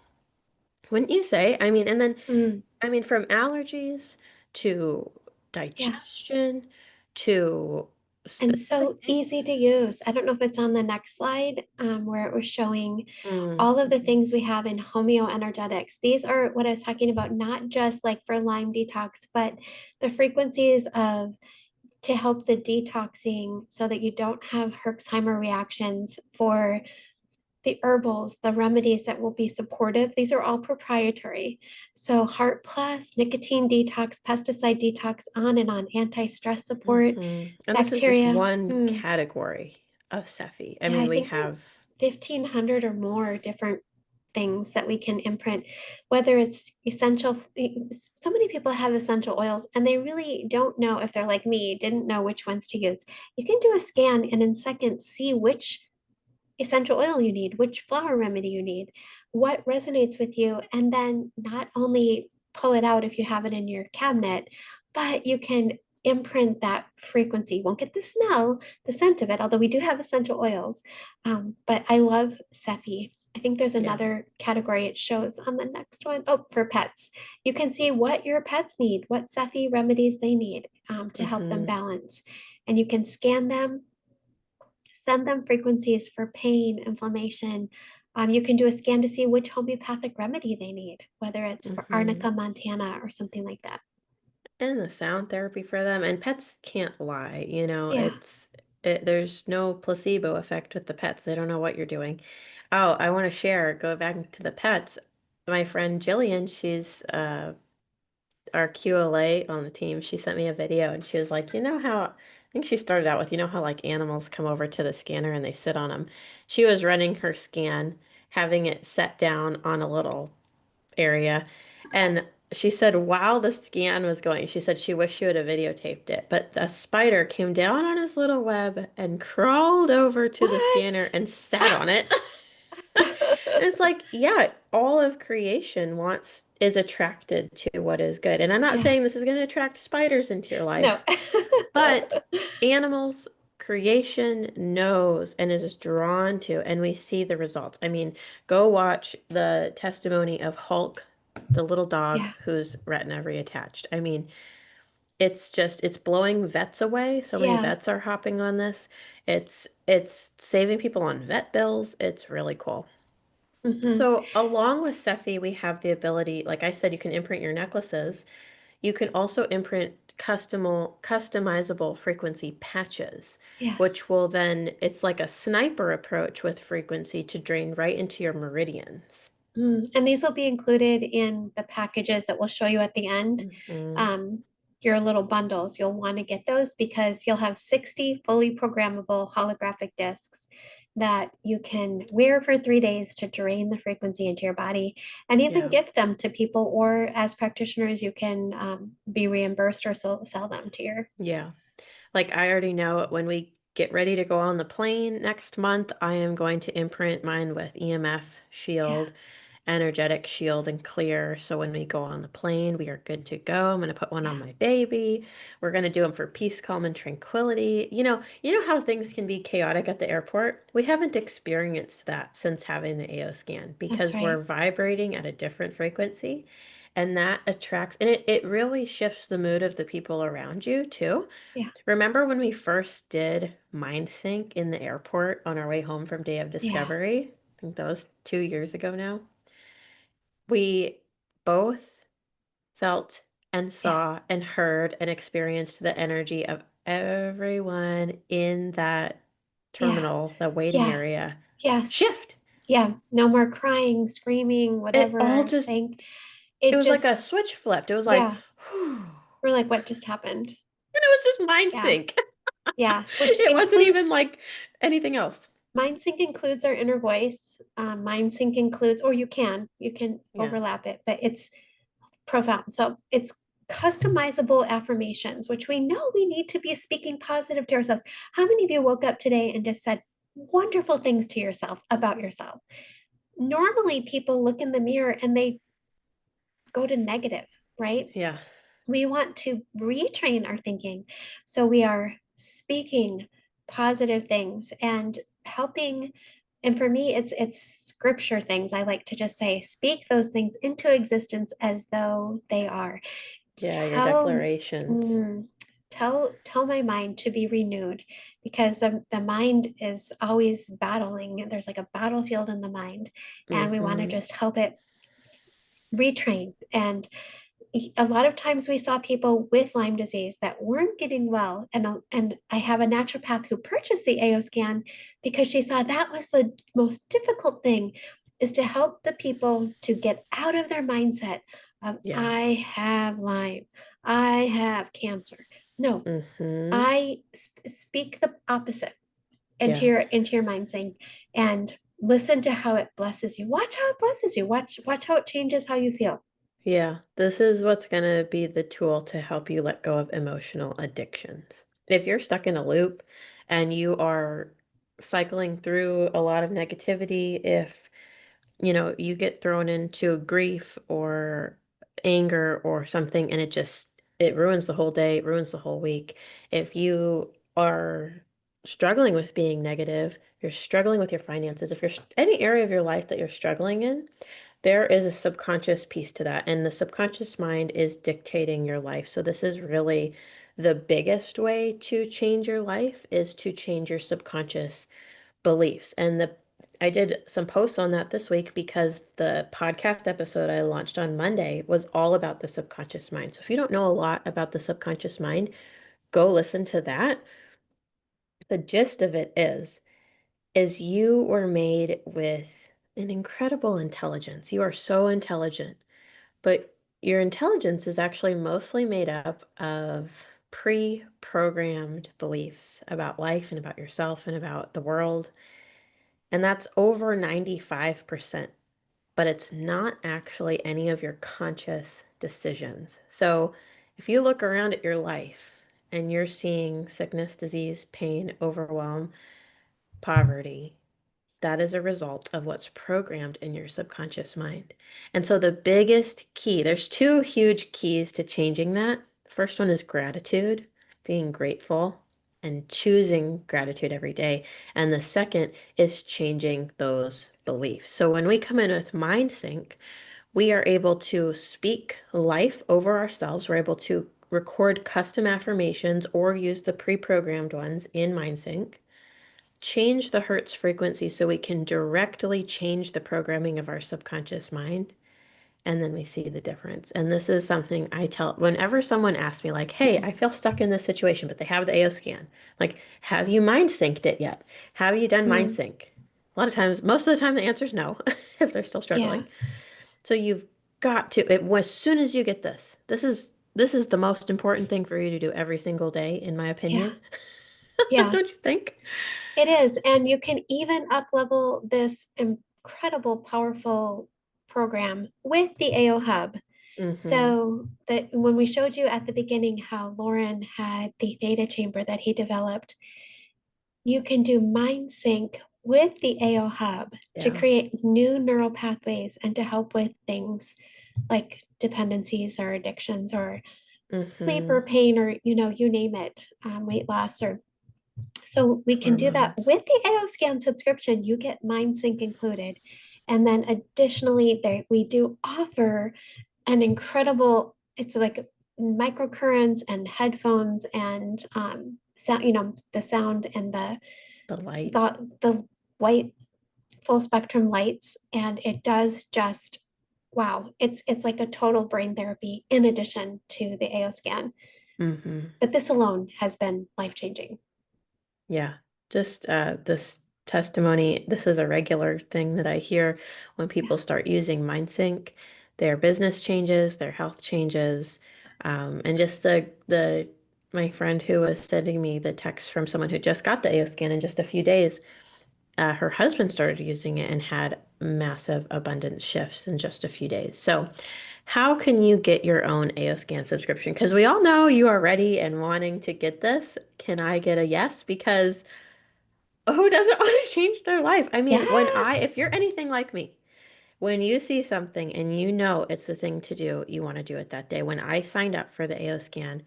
Wouldn't you say? I mean, and then, Mm, I mean, from allergies to yeah. digestion to And specific so things. easy to use. I don't know if it's on the next slide, where it was showing all of the Mhm, things we have in homeoenergetics. These are what I was talking about, not just like for Lyme detox, but the frequencies of to help the detoxing so that you don't have Herxheimer reactions for the herbals, the remedies that will be supportive. These are all proprietary. So Heart Plus, nicotine detox, pesticide detox, on and on, anti-stress support, And this is just bacteria. one category of Cephi. I Yeah, I mean, we think have, there's 1,500 or more different things that we can imprint, whether it's essential. So many people have essential oils and they really don't know if they're like me, didn't know which ones to use. You can do a scan and in seconds see which essential oil you need, which flower remedy you need, what resonates with you, and then not only pull it out if you have it in your cabinet, but you can imprint that frequency. You won't get the smell, the scent of it, although we do have essential oils. But I love Cephi. I think there's yeah. another category it shows on the next one. Oh, for pets. You can see what your pets need, what Cephi remedies they need to help them hmm balance. And you can scan them, send them frequencies for pain, inflammation. You can do a scan to see which homeopathic remedy they need, whether it's for hmm Arnica montana or something like that. And the sound therapy for them. And pets can't lie, Yeah, there's no placebo effect with the pets. They don't know what you're doing. Oh, I want to share, go back to the pets. My friend Jillian, she's our QLA on the team. She sent me a video and she was like, you know how, I think she started out with, you know how like animals come over to the scanner and they sit on them. She was running her scan, having it set down on a little area. And she said while the scan was going, she said she wished she would have videotaped it, but a spider came down on his little web and crawled over to the scanner what? and sat on it. It's like, yeah, all of creation is attracted to what is good. And I'm not Yeah, saying this is going to attract spiders into your no. life, but animals, creation knows and is drawn to, and we see the results. I mean, go watch the testimony of Hulk, the little dog Yeah, whose retina reattached. I mean, it's blowing vets away. So many yeah. vets are hopping on this. It's saving people on vet bills. It's really cool. Hmm. So along with Cephi, we have the ability, like I said, you can imprint your necklaces. You can also imprint customizable frequency patches, Yes. which will then, it's like a sniper approach with frequency to drain right into your meridians. And these will be included in the packages that we'll show you at the end. Mhm. Um, your little bundles, you'll want to get those because you'll have 60 fully programmable holographic discs that you can wear for 3 days to drain the frequency into your body and even Yeah. give them to people, or as practitioners, you can be reimbursed or sell them to your. Yeah. Like I already know when we get ready to go on the plane next month, I am going to imprint mine with EMF Yeah, shield, energetic shield, and clear. So when we go on the plane, we are good to go. I'm going to put one on yeah, my baby. We're going to do them for peace, calm, and tranquility. You know how things can be chaotic at the airport? We haven't experienced that since having the AO scan that's because right. we're vibrating at a different frequency. And that attracts, and it really shifts the mood of the people around you too. Yeah, Remember when we first did Mind Sync in the airport on our way home from Day of yeah. Discovery? I think that was 2 years ago now. We both felt and Yeah. saw and heard and experienced the energy of everyone in that Yeah. terminal, the waiting Yeah. area, Yes. shift. Yeah. No more crying, screaming, It all whatever just, thing. it It was like just, a switch flipped. It was like, yeah. whew. And We're like, what just happened? it was just mind Yeah. sync. Yeah. Which It wasn't even includes, like anything else. mind sync includes our inner voice. Mind sync includes, or you can Yeah. overlap it, but it's profound. So it's customizable affirmations, which we know we need to be speaking positive to ourselves. How many of you woke up today and just said wonderful things to yourself about yourself? Normally, people look in the mirror and they go to negative, right? Yeah. We want to retrain our thinking. So we are speaking positive things and helping. And for me, it's scripture things. I like to just say, speak those things into existence as though they are. Yeah. Your Tell, declarations. mm, tell my mind to be renewed, because the mind is always battling. There's like a battlefield in the mind, and we want to Mm-hmm. just help it retrain. And a lot of times we saw people with Lyme disease that weren't getting well. And I have a naturopath who purchased the AO scan because she saw that was the most difficult thing, is to help the people to get out of their mindset of, Yeah. I have Lyme, I have cancer. No, Mm-hmm. I speak the opposite Yeah. into your mind, saying, and listen to how it blesses you. Watch how it blesses you. Watch how it changes how you feel. Yeah, this is what's going to be the tool to help you let go of emotional addictions. If you're stuck in a loop and you are cycling through a lot of negativity, if you get thrown into grief or anger or something and it ruins the whole day, it ruins the whole week. If you are struggling with being negative, you're struggling with your finances, if you're any area of your life that you're struggling in, there is a subconscious piece to that, and the subconscious mind is dictating your life. So this is really the biggest way to change your life is to change your subconscious beliefs. And the I did some posts on that this week because the podcast episode I launched on Monday was all about the subconscious mind. So if you don't know a lot about the subconscious mind, go listen to that. The gist of it is you were made with an incredible intelligence. You are so intelligent. But your intelligence is actually mostly made up of pre-programmed beliefs about life and about yourself and about the world. And that's over 95%, but it's not actually any of your conscious decisions. So if you look around at your life and you're seeing sickness, disease, pain, overwhelm, poverty, that is a result of what's programmed in your subconscious mind. And so the biggest key, there's two huge keys to changing that. The first one is gratitude, being grateful and choosing gratitude every day. And the second is changing those beliefs. So when we come in with mind sync, we are able to speak life over ourselves. We're able to record custom affirmations or use the pre-programmed ones in mind sync, change the Hertz frequency so we can directly change the programming of our subconscious mind. And then we see the difference. And this is something I tell whenever someone asks me, like, hey, I feel stuck in this situation, but they have the AO scan. Like, have you mind synced it yet? Have you done mind Mm, sync? A lot of times, most of the time, the answer is no, if they're still yeah. struggling. So you've got to, as soon as you get this is the most important thing for you to do every single day, in my Yeah. opinion. Yeah. Don't you think? It is. And you can even up level this incredible, powerful program with the AO Hub. Mm-hmm. So that when we showed you at the beginning how Lauren had the theta chamber that he developed, you can do mind sync with the AO Hub to Yeah. create new neural pathways and to help with things like dependencies or addictions or sleep Mm-hmm. or pain, or you name it, weight loss. Or so we can do that Hormones. with the AO scan subscription. You get mind sync included, and then additionally there we do offer an incredible, it's like microcurrents and headphones and sound, the sound and The light. the white full spectrum lights, and it does just wow, it's like a total brain therapy in addition to the AO scan. Mm-hmm. But this alone has been life-changing. Yeah, just this testimony. This is a regular thing that I hear when Yeah. people start using MindSync. Their business changes, their health changes, and just the my friend who was sending me the text from someone who just got the AO scan in just a few days. Her husband started using it and had massive abundance shifts in just a few days. So, how can you get your own AO scan subscription? Because we all know you are ready and wanting to get this. Can I get a yes? Because who doesn't want to change their life? I mean, Yes. if you're anything like me, when you see something and you know it's the thing to do, you want to do it that day. When I signed up for the AO scan,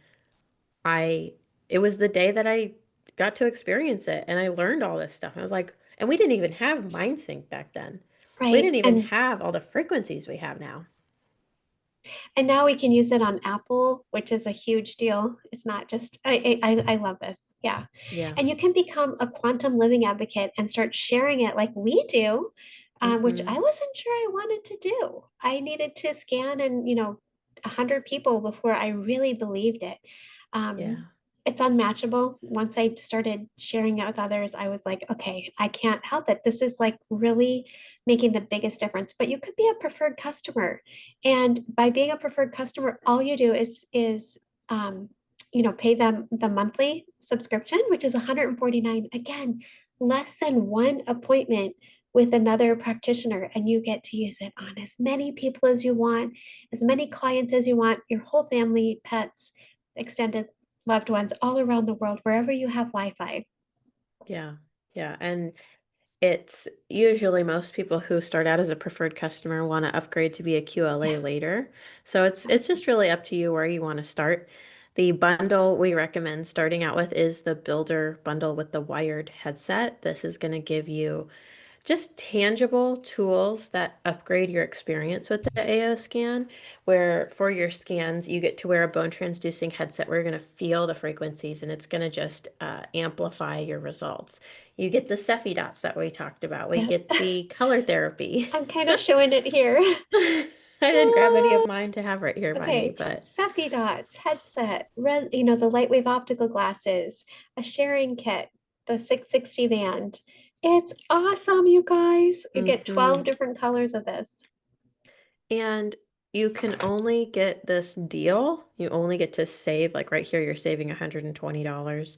I, it was the day that I got to experience it and I learned all this stuff. I was like, and we didn't even have MindSync back then. We Right. didn't even have all the frequencies we have now. And now we can use it on Apple, which is a huge deal. It's not just, I love this. Yeah. Yeah. And you can become a quantum living advocate and start sharing it like we do, which Mm-hmm. I wasn't sure I wanted to do. I needed to scan and, 100 people before I really believed it. Um, Yeah. it's unmatchable. Once I started sharing it with others, I was like, okay, I can't help it. This is like really making the biggest difference. But you could be a preferred customer. And by being a preferred customer, all you do is pay them the monthly subscription, which is 149. Again, less than one appointment with another practitioner, and you get to use it on as many people as you want, as many clients as you want, your whole family, pets, extended loved ones all around the world, wherever you have Wi-Fi. Yeah. Yeah. And it's usually most people who start out as a preferred customer want to upgrade to be a QLA Yeah, later. So it's just really up to you where you want to start. The bundle we recommend starting out with is the Builder bundle with the wired headset. This is going to give you just tangible tools that upgrade your experience with the AO scan, where for your scans, you get to wear a bone transducing headset where you're going to feel the frequencies and it's going to just amplify your results. You get the Cephi dots that we talked about. We yeah. get the color therapy. I'm kind of showing it here. I didn't grab any of mine to have right here by me, Okay, but Cephi dots, headset, the Lightwave optical glasses, a sharing kit, the 660 band. It's awesome, you guys. You get 12 mhm. different colors of this. And you can only get this deal. You only get to save, like right here, you're saving $120.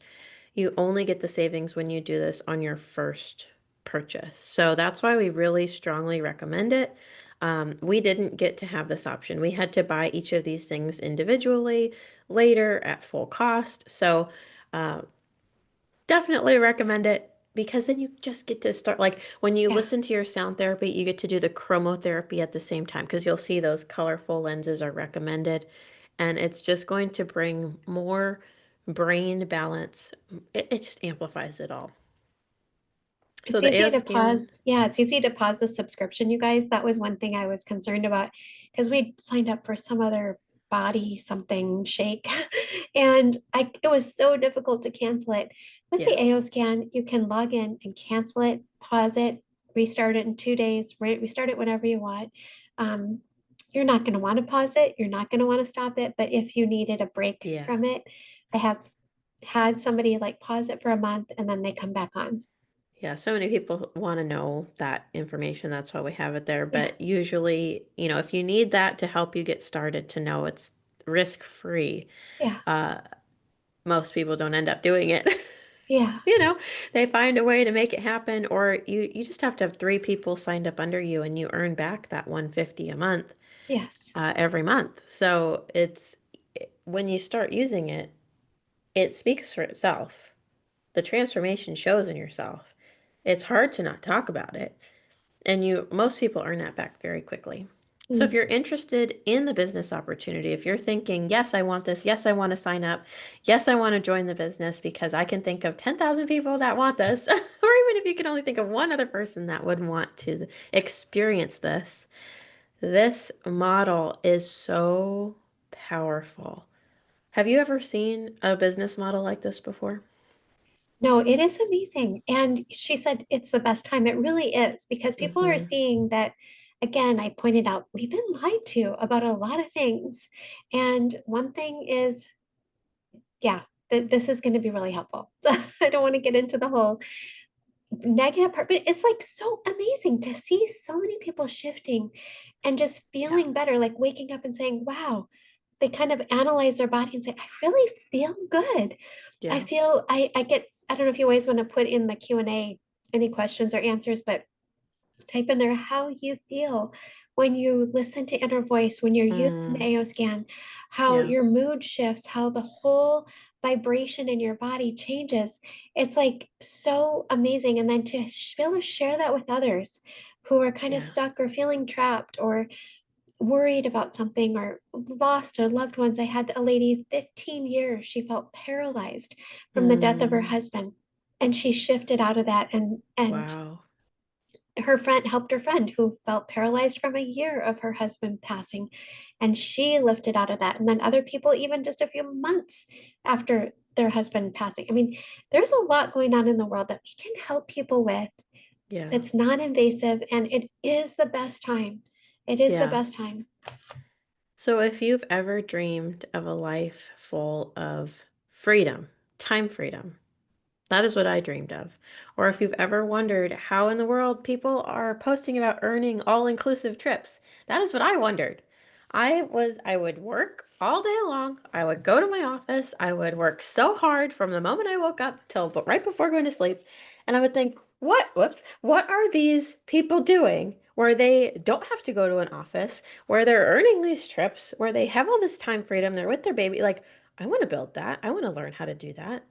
You only get the savings when you do this on your first purchase. So that's why we really strongly recommend it. We didn't get to have this option. We had to buy each of these things individually later at full cost. So uh, definitely recommend it because then you just get to start like when you Yeah, listen to your sound therapy, you get to do the chromotherapy at the same time because you'll see those colorful lenses are recommended and it's just going to bring more brain balance. It just amplifies it all. So it's the easy AO to scan, pause. Yeah, it's easy to pause the subscription, you guys. That was one thing I was concerned about because we signed up for some other body something shake and it was so difficult to cancel it. With the yeah, AO scan, you can log in and cancel it, pause it, restart it in 2 days, restart it whenever you want. Um, you're not going to want to pause it. You're not going to want to stop it. But if you needed a break yeah. from it, I have had somebody like pause it for a month and then they come back on. Yeah, so many people want to know that information. That's why we have it there. Yeah. But usually, if you need that to help you get started to know it's risk-free, Yeah. uh, most people don't end up doing it. Yeah. You know, they find a way to make it happen, or you just have to have three people signed up under you and you earn back that 150 a month Yes. every month. So when you start using it, it speaks for itself. The transformation shows in yourself. It's hard to not talk about it. And most people earn that back very quickly. So if Mm. you're interested in the business opportunity, if you're thinking, yes, I want this, yes, I want to sign up, yes, I want to join the business because I can think of 10,000 people that want this, or even if you can only think of one other person that would want to experience this, this model is so powerful. Have you ever seen a business model like this before? No, it is amazing. And she said it's the best time. It really is because people are Mm-hmm. seeing that. again, I pointed out we've been lied to about a lot of things. And one thing is, yeah, this is going to be really helpful. So I don't want to get into the whole negative part, but it's like so amazing to see so many people shifting and just Yeah. feeling better, like waking up and saying, wow, they kind of analyze their body and say, I really feel good. I Yeah. feel I get, I don't know if you always want to put in the Q&A any questions or answers, but type in there how you feel when you listen to inner voice, when you're using the Mm, AO scan, how yeah. your mood shifts, how the whole vibration in your body changes. It's like so amazing. And then to be able to share that with others who are kind of Yeah. stuck or feeling trapped or worried about something or lost a loved ones. I had a lady, 15 years, she felt paralyzed from the death of her Mm, husband. And she shifted out of that and wow. her friend helped her friend who felt paralyzed from a year of her husband passing, and she lifted out of that. And then other people even just a few months after their husband passing. I mean, there's a lot going on in the world that we can help people with Yeah. that's non-invasive, and it is the best time. It is the Yeah. best time. So if you've ever dreamed of a life full of freedom, time freedom, that is what I dreamed of. Or if you've ever wondered how in the world people are posting about earning all-inclusive trips, that is what I wondered. I would work all day long. I would go to my office. I would work so hard from the moment I woke up till right before going to sleep. And I would think, what are these people doing where they don't have to go to an office, where they're earning these trips, where they have all this time freedom, they're with their baby. Like, I want to build that. I want to learn how to do that.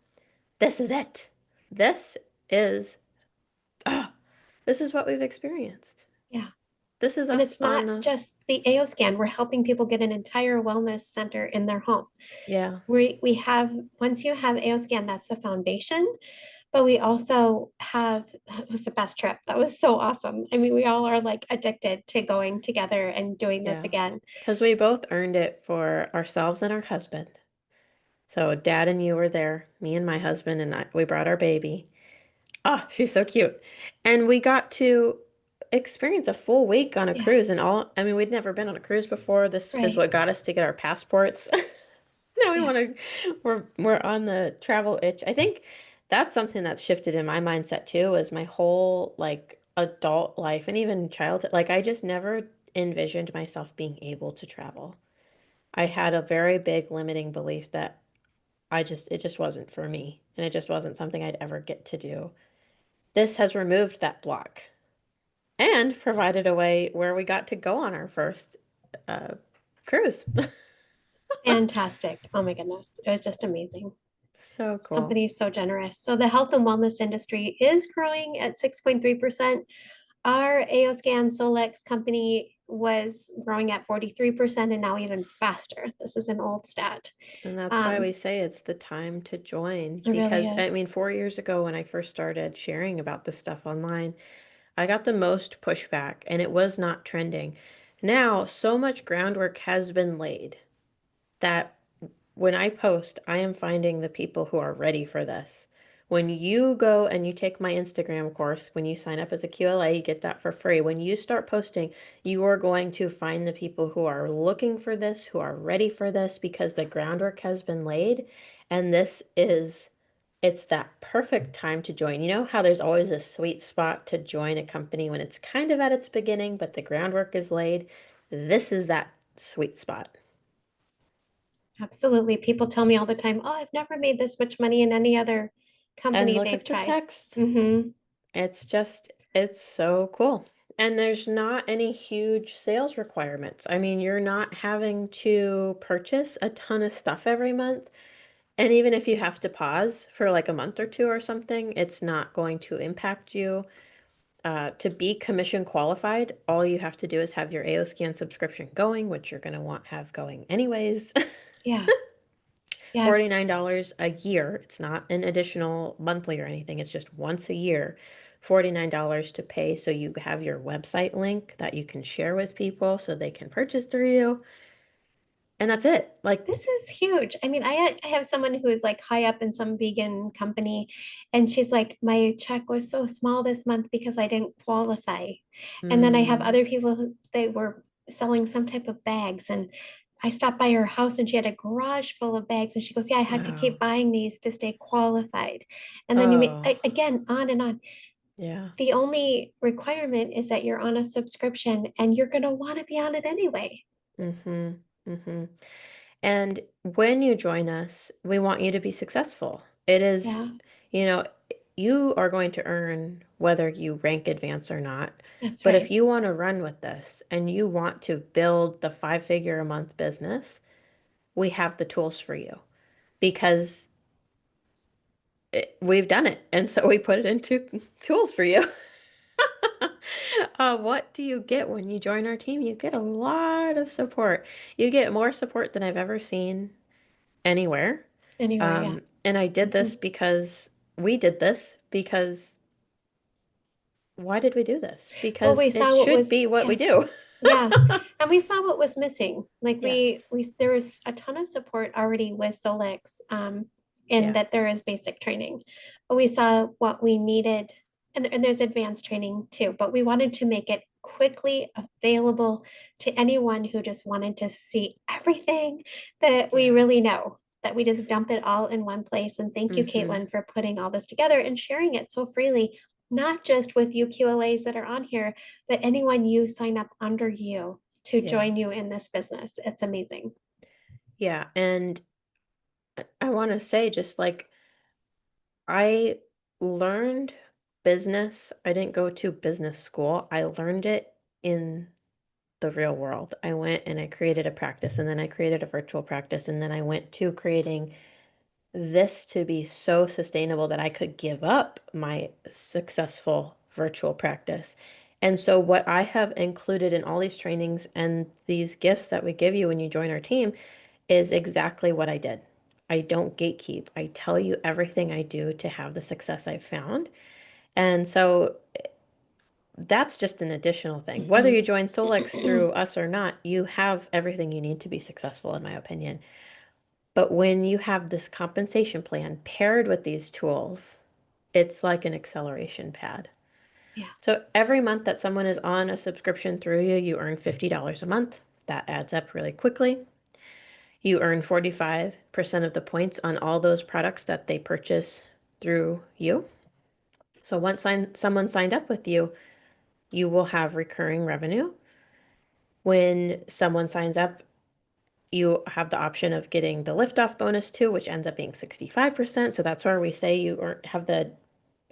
This is it. This is, ah, this is what we've experienced. Yeah. This is And us it's on not the, just the AO scan. We're helping people get an entire wellness center in their home. yeah, We have, once you have AO scan, that's the foundation. But we also have, that was the best trip. That was so awesome. I mean, we all are like addicted to going together and doing this yeah. again. Because we both earned it for ourselves and our husband. So dad and you were there, me and my husband, and we brought our baby. Oh, she's so cute. And we got to experience a full week on a Yeah, cruise and all. I mean, we'd never been on a cruise before. This is right. what got us to get our passports. Now we Yeah, want to, we're on the travel itch. I think that's something that's shifted in my mindset too, is my whole like adult life and even childhood. Like I just never envisioned myself being able to travel. I had a very big limiting belief that it just wasn't for me, and it just wasn't something I'd ever get to do. This has removed that block and provided a way where we got to go on our first uh, cruise. fantastic. Oh my goodness. It was just amazing. So This cool. company is so generous. So the health and wellness industry is growing at 6.3%. Our AO Scan Solex company was growing at 43% and now even faster. This is an old stat. And that's why Um, we say it's the time to join. it really Because, I is. mean, 4 years ago when I first started sharing about this stuff online, I got the most pushback and it was not trending. Now, so much groundwork has been laid that when I post, I am finding the people who are ready for this. When you go and you take my Instagram course, when you sign up as a QLA, you get that for free. When you start posting, you are going to find the people who are looking for this, who are ready for this, because the groundwork has been laid. And it's that perfect time to join. You know how there's always a sweet spot to join a company when it's kind of at its beginning, but the groundwork is laid? This is that sweet spot. Absolutely. People tell me all the time, oh, I've never made this much money in any other And company look they've at the tried. text. Mm-hmm. It's so cool. And there's not any huge sales requirements. I mean, you're not having to purchase a ton of stuff every month. And even if you have to pause for like a month or two or something, it's not going to impact you. To be commission qualified, all you have to do is have your AO Scan subscription going, which you're going to want have going anyways. Yeah. Yeah. $49 a year. It's not an additional monthly or anything. It's just once a year. $49 to pay so you have your website link that you can share with people so they can purchase through you. and that's it. Like, This is huge. I mean, I have someone who is like high up in some vegan company, and she's like, my check was so small this month because I didn't qualify. And then I have mm, other people who they were selling some type of bags, and I stopped by her house and she had a garage full of bags, and she goes, "Yeah, I had to keep wow. buying these to stay qualified." And then you make Oh, again on and on. yeah. The only requirement is that you're on a subscription and you're going to want to be on it anyway. Mm-hmm. Mm-hmm. And when you join us, we want you to be successful. It is, Yeah, you know, you are going to earn whether you rank advance or not. that's But if right. you want to run with this and you want to build the 5-figure a month business, we have the tools for you because we've done it. And so we put it into tools for you. What do you get when you join our team? You get a lot of support. You get more support than I've ever seen anywhere. Anywhere, yeah. And I did this Mhm. because we did this because why did we do this? Well, Because we it saw what should was, be what we yeah, do. yeah. And we saw what was missing. Like Yes. there was a ton of support already with Solix, in Yeah. that there is basic training, but we saw what we needed, and there's advanced training too, but we wanted to make it quickly available to anyone who just wanted to see everything that we Yeah. really know, that we just dump it all in one place. And thank you, Mm-hmm. Katelyn, for putting all this together and sharing it so freely, not just with you QLAs that are on here, but anyone you sign up under you to Yeah. join you in this business. It's amazing. Yeah. And I want to say, just like I learned business, I didn't go to business school. I learned it in the real world. I went and I created a practice, and then I created a virtual practice, and then I went to creating this to be so sustainable that I could give up my successful virtual practice. And so, what I have included in all these trainings and these gifts that we give you when you join our team is exactly what I did. I don't gatekeep. I tell you everything I do to have the success I've found. And so that's just an additional thing. Whether Mhm. you join Solex through us or not, you have everything you need to be successful, in my opinion. But when you have this compensation plan paired with these tools, it's like an acceleration pad. Yeah. So every month that someone is on a subscription through you, you earn $50 a month. That adds up really quickly. You earn 45% of the points on all those products that they purchase through you. So once someone signed up with you, you will have recurring revenue. When someone signs up, you have the option of getting the liftoff bonus too, which ends up being 65%. So that's where we say you have the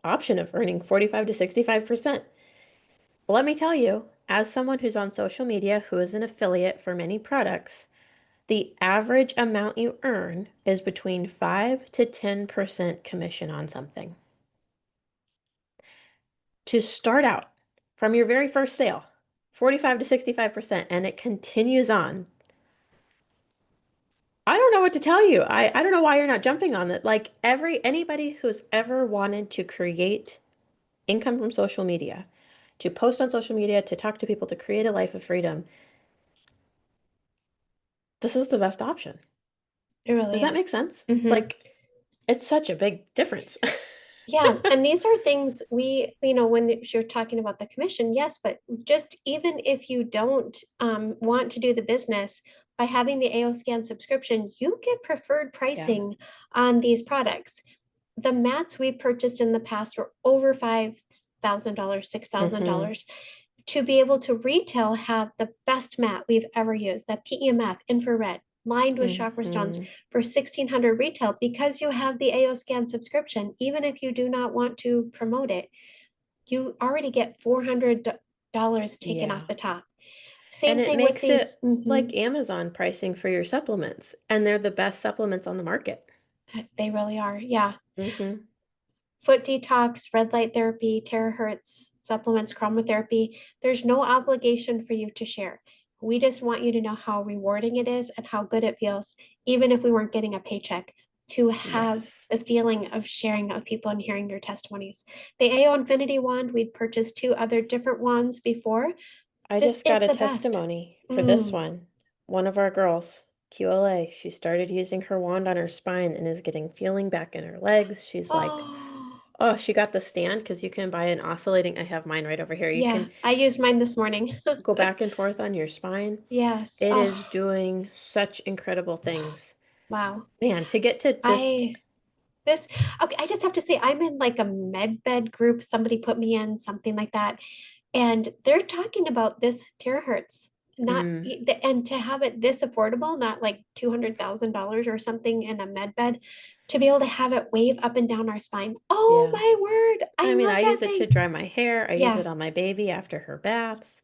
option of earning 45 to 65%. Let me tell you, as someone who's on social media who is an affiliate for many products, the average amount you earn is between 5 to 10% commission on something. To start out from your very first sale, 45 to 65%, and it continues on. I don't know what to tell you. I don't know why you're not jumping on it. Like anybody who's ever wanted to create income from social media, to post on social media, to talk to people, to create a life of freedom, this is the best option. It Does really that make is. sense? Hmm. Like, it's such a big difference. Yeah, and these are things we, when you're talking about the commission, yes, but just even if you don't want to do the business, by having the AO scan subscription, you get preferred Yeah. pricing on these products. The mats we purchased in the past were over $5,000, Mm-hmm. $6,000. To be able to retail have the best mat we've ever used, that PEMF infrared lined with chakra stones Mm-hmm. for 1,600 retail, because you have the AO scan subscription. Even if you do not want to promote it, you already get $400 taken off Yeah. the top. And Same it thing with makes these. it like Amazon pricing for your supplements, and they're the best supplements on the market. They really are. Yeah. Mm-hmm. Foot detox, red light therapy, terahertz, supplements, chromotherapy. There's no obligation for you to share. We just want you to know how rewarding it is and how good it feels, even if we weren't getting a paycheck, to have Yes. the feeling of sharing of people and hearing your testimonies. The AO Infinity wand, we'd purchased two other different wands before. I This just is got a the best. testimony for this Mm, one. One of our girls. QLA. She started using her wand on her spine and is getting feeling back in her legs. She's like, Oh, oh, she got the stand because you can buy an oscillating. I have mine right over here. You yeah. can I used mine this morning. go back and forth on your spine. Yes. It Oh, is doing such incredible things. wow. Man, to get to just, I this okay, I just have to say I'm in like a med bed group. Somebody put me in something like that. And they're talking about this terahertz, not mm, and to have it this affordable, not like $200,000 or something in a med bed, to be able to have it wave up and down our spine. Oh yeah. my word, I I mean, love I that use it to thing. dry my hair. I use Yeah, it on my baby after her baths.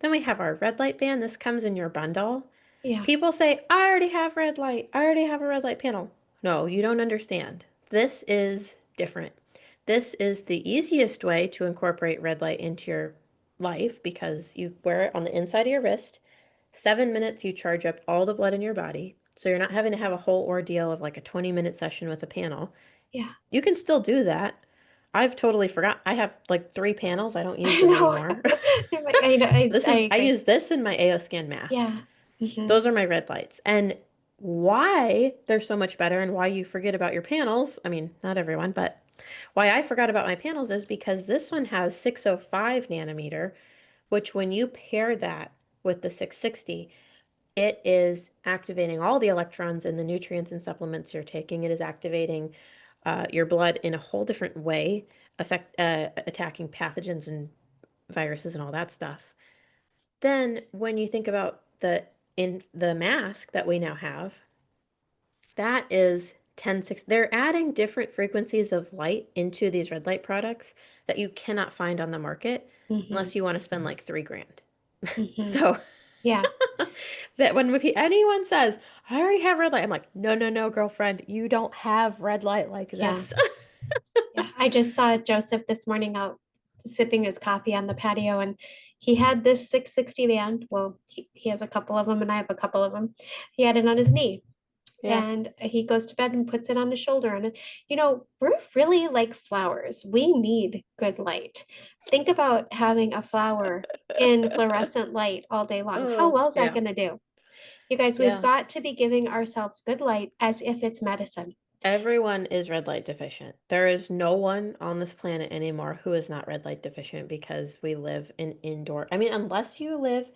Then we have our red light band. This comes in your bundle. yeah. People say, I already have red light. I already have a red light panel. No, you don't understand. This is different. This is the easiest way to incorporate red light into your life because you wear it on the inside of your wrist. 7 minutes, you charge up all the blood in your body. So you're not having to have a whole ordeal of like a 20-minute session with a panel. Yeah. You can still do that. I've totally forgot. I have like 3 panels. I don't use I them know. anymore. I know. This I is, I agree. use this in my AO scan mask. Yeah. Hmm. Those are my red lights. And why they're so much better and why you forget about your panels, I mean, not everyone, but why I forgot about my panels is because this one has 605 nanometer, which when you pair that with the 660, it is activating all the electrons in the nutrients and supplements you're taking. It is activating your blood in a whole different way, attacking pathogens and viruses and all that stuff. Then when you think about the mask that we now have, that is 1060. They're adding different frequencies of light into these red light products that you cannot find on the market Hmm. unless you want to spend like 3 grand. Hmm. So Yeah. that when anyone says, I already have red light, I'm like, no, no, no, girlfriend, you don't have red light like Yeah. this. Yeah. I just saw Joseph this morning out sipping his coffee on the patio, and he had this 660 band. Well, he has a couple of them and I have a couple of them. He had it on his knee, Yeah, and he goes to bed and puts it on his shoulder. And we're really like flowers. We need good light. Think about having a flower in fluorescent light all day long. How oh, well is that yeah, going to do? You guys, we've yeah. got to be giving ourselves good light as if it's medicine. Everyone is red light deficient. There is no one on this planet anymore who is not red light deficient because we live in indoor. I mean, unless you live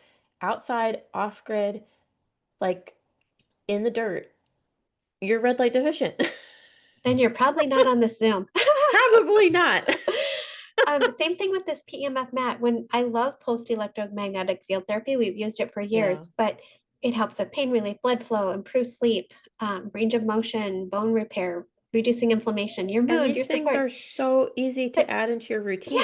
outside, off grid, like in the dirt, you're red light deficient. Then you're probably not on the Zoom. Probably not. Same thing with this PEMF mat. When I love pulsed electromagnetic field therapy, we've used it for Yeah. years, but it helps with pain relief, blood flow, improve sleep, range of motion, bone repair, reducing inflammation, your And mood, these your things support. are so easy to But add into your yeah, routine.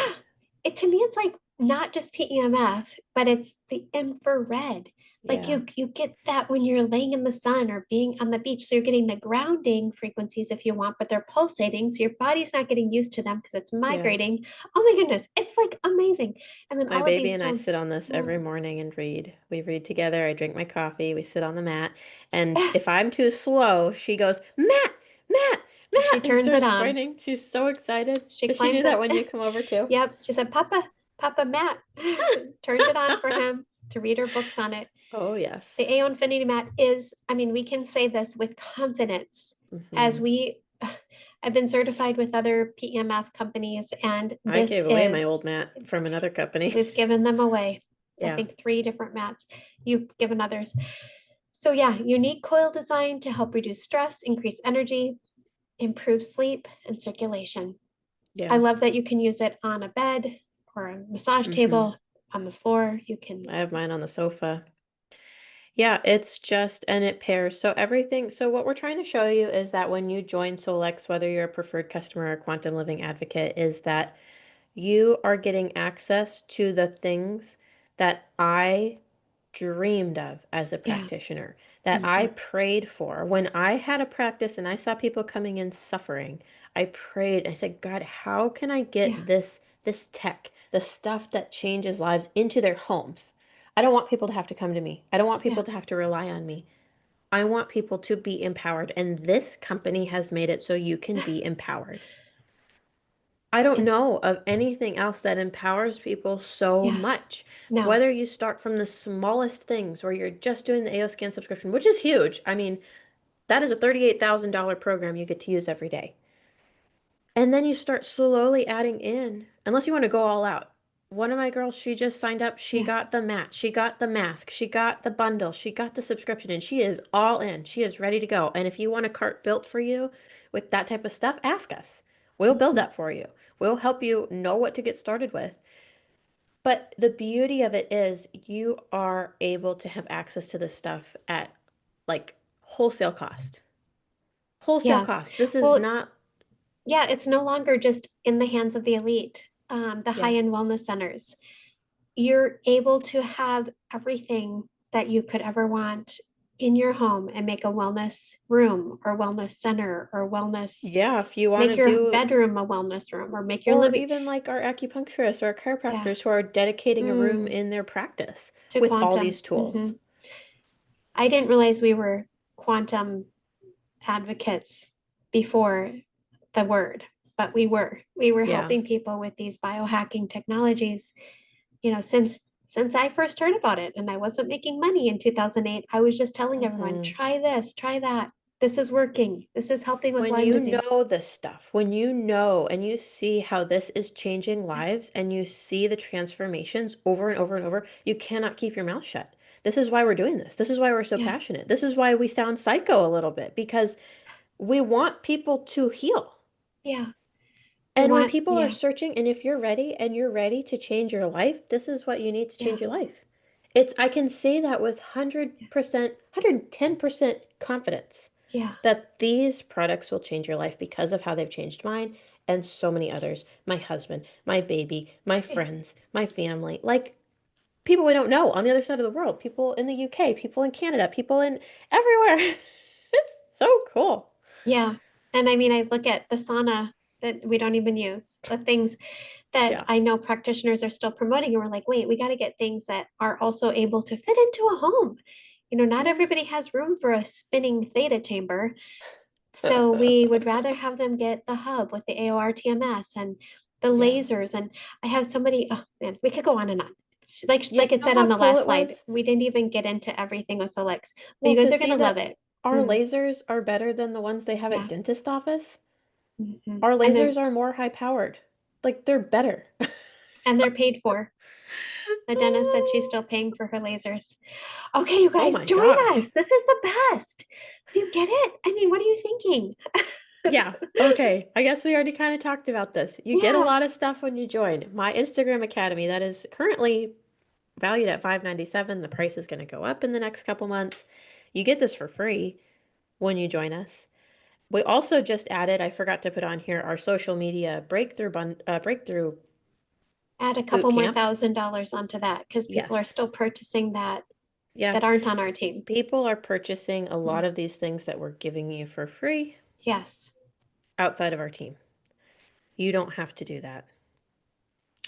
to me, it's like not just PEMF, but it's the infrared. Like Yeah. you get that when you're laying in the sun or being on the beach. So you're getting the grounding frequencies if you want, but they're pulsating. So your body's not getting used to them because it's Yeah. migrating. Oh my goodness, it's like amazing. And then My all of baby these and I stones. sit on this every Mm. morning and read. We read together. I drink my coffee. We sit on the mat. And if I'm too slow, she goes, Matt, Matt, She Matt, and turns it starts on. pointing. She's so excited. She Does she do climbs that up. when you come over too? Yep. She said, Papa Matt turned it on for him to read her books on it. Oh, The yes. AO Infinity Mat is, I mean, we can say this with confidence as Hmm. I've been certified with other PEMF companies, and I this gave away my is, old mat from another company. we've given them away. I Yeah. think 3 different mats. You've given others. So yeah, unique coil design to help reduce stress, increase energy, improve sleep and circulation. I Yeah. love that you can use it on a bed or a massage Hmm. table, on the floor. You can, I have mine on the sofa. Yeah, it's just, and it pairs. So everything, so what we're trying to show you is that when you join Solex, whether you're a preferred customer or quantum living advocate, is that you are getting access to the things that I dreamed of as a yeah. practitioner, that I Hmm. prayed for. When I had a practice and I saw people coming in suffering, I prayed. I said, God, how can I Yeah. get this tech, the stuff that changes lives into their homes? I don't want people to have to come to me. I don't want Yeah. people to have to rely on me. I want people to be empowered, and this company has made it so you can be empowered. I don't And know of anything else that empowers people so yeah, much. no, Whether you start from the smallest things or you're just doing the AO scan subscription, which is huge. I mean, that is a $38,000 program you get to use every day. And then you start slowly adding in, unless you want to go all out. One of my girls, she just signed up. She yeah, got the mat, she got the mask, she got the bundle, she got the subscription, and she is all in. She is ready to go. And if you want a cart built for you with that type of stuff, ask us. We'll build mhm, that for you. We'll help you know what to get started with. But the beauty of it is you are able to have access to this stuff at like wholesale cost. Wholesale yeah. cost. This is Well, not, yeah, it's no longer just in the hands of the elite, the yeah. high-end wellness centers. You're able to have everything that you could ever want in your home and make a wellness room or wellness center or wellness, Yeah, if you want to make your do, bedroom a wellness room or make your or living, even like our acupuncturists or our yeah, chiropractors who are dedicating a room mm, in their practice to with all quantum. these tools. I didn't realize we were quantum advocates before the word, but we were. We were Yeah. helping people with these biohacking technologies, since I first heard about it, and I wasn't making money in 2008. I was just telling everyone, hmm try this, try that. This is working. This is helping with When Lyme you disease. know this stuff, when you know and you see how this is changing Yeah, lives and you see the transformations over and over and over, you cannot keep your mouth shut. This is why we're doing this. This is why we're so yeah, passionate. This is why we sound psycho a little bit because we want people to heal. yeah. We And when want, people are yeah, searching, and if you're ready and you're ready to change your life, this is what you need to yeah, change your life. I can say that with yeah, 100%, 110% confidence yeah, that these products will change your life because of how they've changed mine and so many others. My husband, my baby, my yeah. friends, my family, like people we don't know on the other side of the world, people in the UK, people in Canada, people in everywhere. It's so cool. Yeah. And I mean, I look at the sauna that we don't even use, the things that Yeah. I know practitioners are still promoting. And we're like, wait, we got to get things that are also able to fit into a home. Not everybody has room for a spinning theta chamber. So we would rather have them get the hub with the AOR TMS and the Yeah. lasers. And I have somebody, oh man, we could go on and on. You Like it know said how on the cool last it slide, was? we didn't even get into everything with Solex, but Well, you guys to are going see to love that it. our Mm, lasers are better than the ones they have at yeah. dentist office. Mhm. Our And they're lasers are more high powered. Like they're better. paid for. The dentist said she's still paying for her lasers. Okay, you Oh guys, my join gosh. us. This is the best. Do you get it? I mean, what are you thinking? Yeah. Okay. I guess we already kind of talked about this. You get a Yeah, lot of stuff when you join my Instagram Academy that is currently valued at $5.97. The price is going to go up in the next couple months. You get this for free when you join us. We also just added, I forgot to put on here, our social media breakthrough add a boot couple more camp. $1,000s onto that because people are Yes. still purchasing Yeah. that aren't on our team. People are purchasing a lot Mhm. of these things that we're giving you for free Yes. outside of our team. You don't have to do that.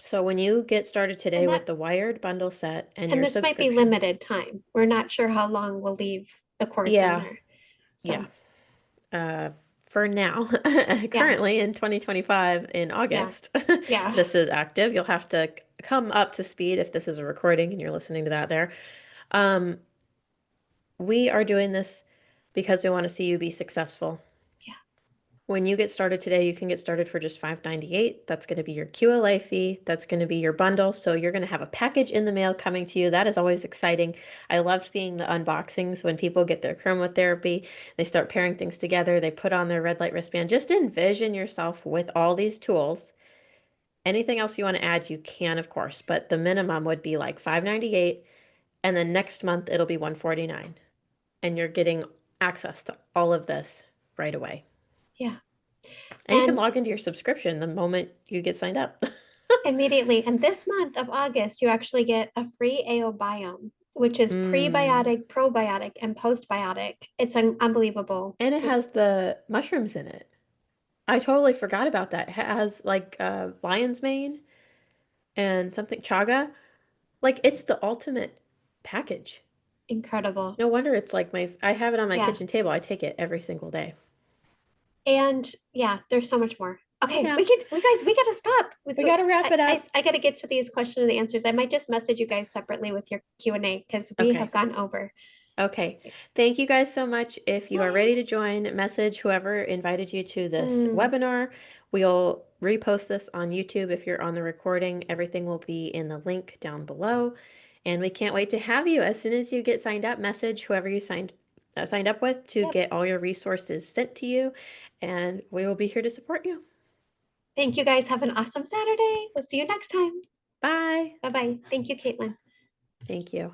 So when you get started today And with that the wired bundle set and and your this might be subscription, limited time. We're not sure how long we'll leave the course in yeah, there. yeah. So, Uh, for now, yeah, currently in 2025, in yeah, August, yeah, this is active. You'll have to come up to speed if this is a recording and you're listening to that there. Um, we are doing this because we want to see you be successful. yeah, When you get started today, you can get started for just $5.98. That's going to be your QLA fee. That's going to be your bundle. So you're going to have a package in the mail coming to you. That is always exciting. I love seeing the unboxings when people get their chromotherapy. They start pairing things together. They put on their red light wristband. Just envision yourself with all these tools. Anything else you want to add, you can, of course, but the minimum would be like $5.98, and then next month it'll be $149, and you're getting access to all of this right away. yeah. And you can And log into your subscription the moment you get signed up. immediately, and this month of August, you actually get a free AO biome, which is Mm. prebiotic, probiotic, and postbiotic. It's unbelievable. And it has the mushrooms in it. I totally forgot about that. It has like lion's mane and something chaga. Like it's the ultimate package. Incredible. No wonder it's like I have it on my Yeah. kitchen table. I take it every single day. And yeah, there's so much more. Okay, Yeah. we gotta stop. We gotta wrap it up. I gotta get to these question and answers. I might just message you guys separately with your Q&A because we Okay. have gone over. Okay. Thank you guys so much. If you are ready to join, message whoever invited you to this webinar. We'll repost this on YouTube if you're on the recording. Everything will be in the link down below. And we can't wait to have you. As soon as you get signed up, message whoever you signed up with to get all your resources sent to you. And we will be here to support you. Thank you guys. Have an awesome Saturday. We'll see you next time. Bye. Bye-bye. Thank you, Katelyn. Thank you.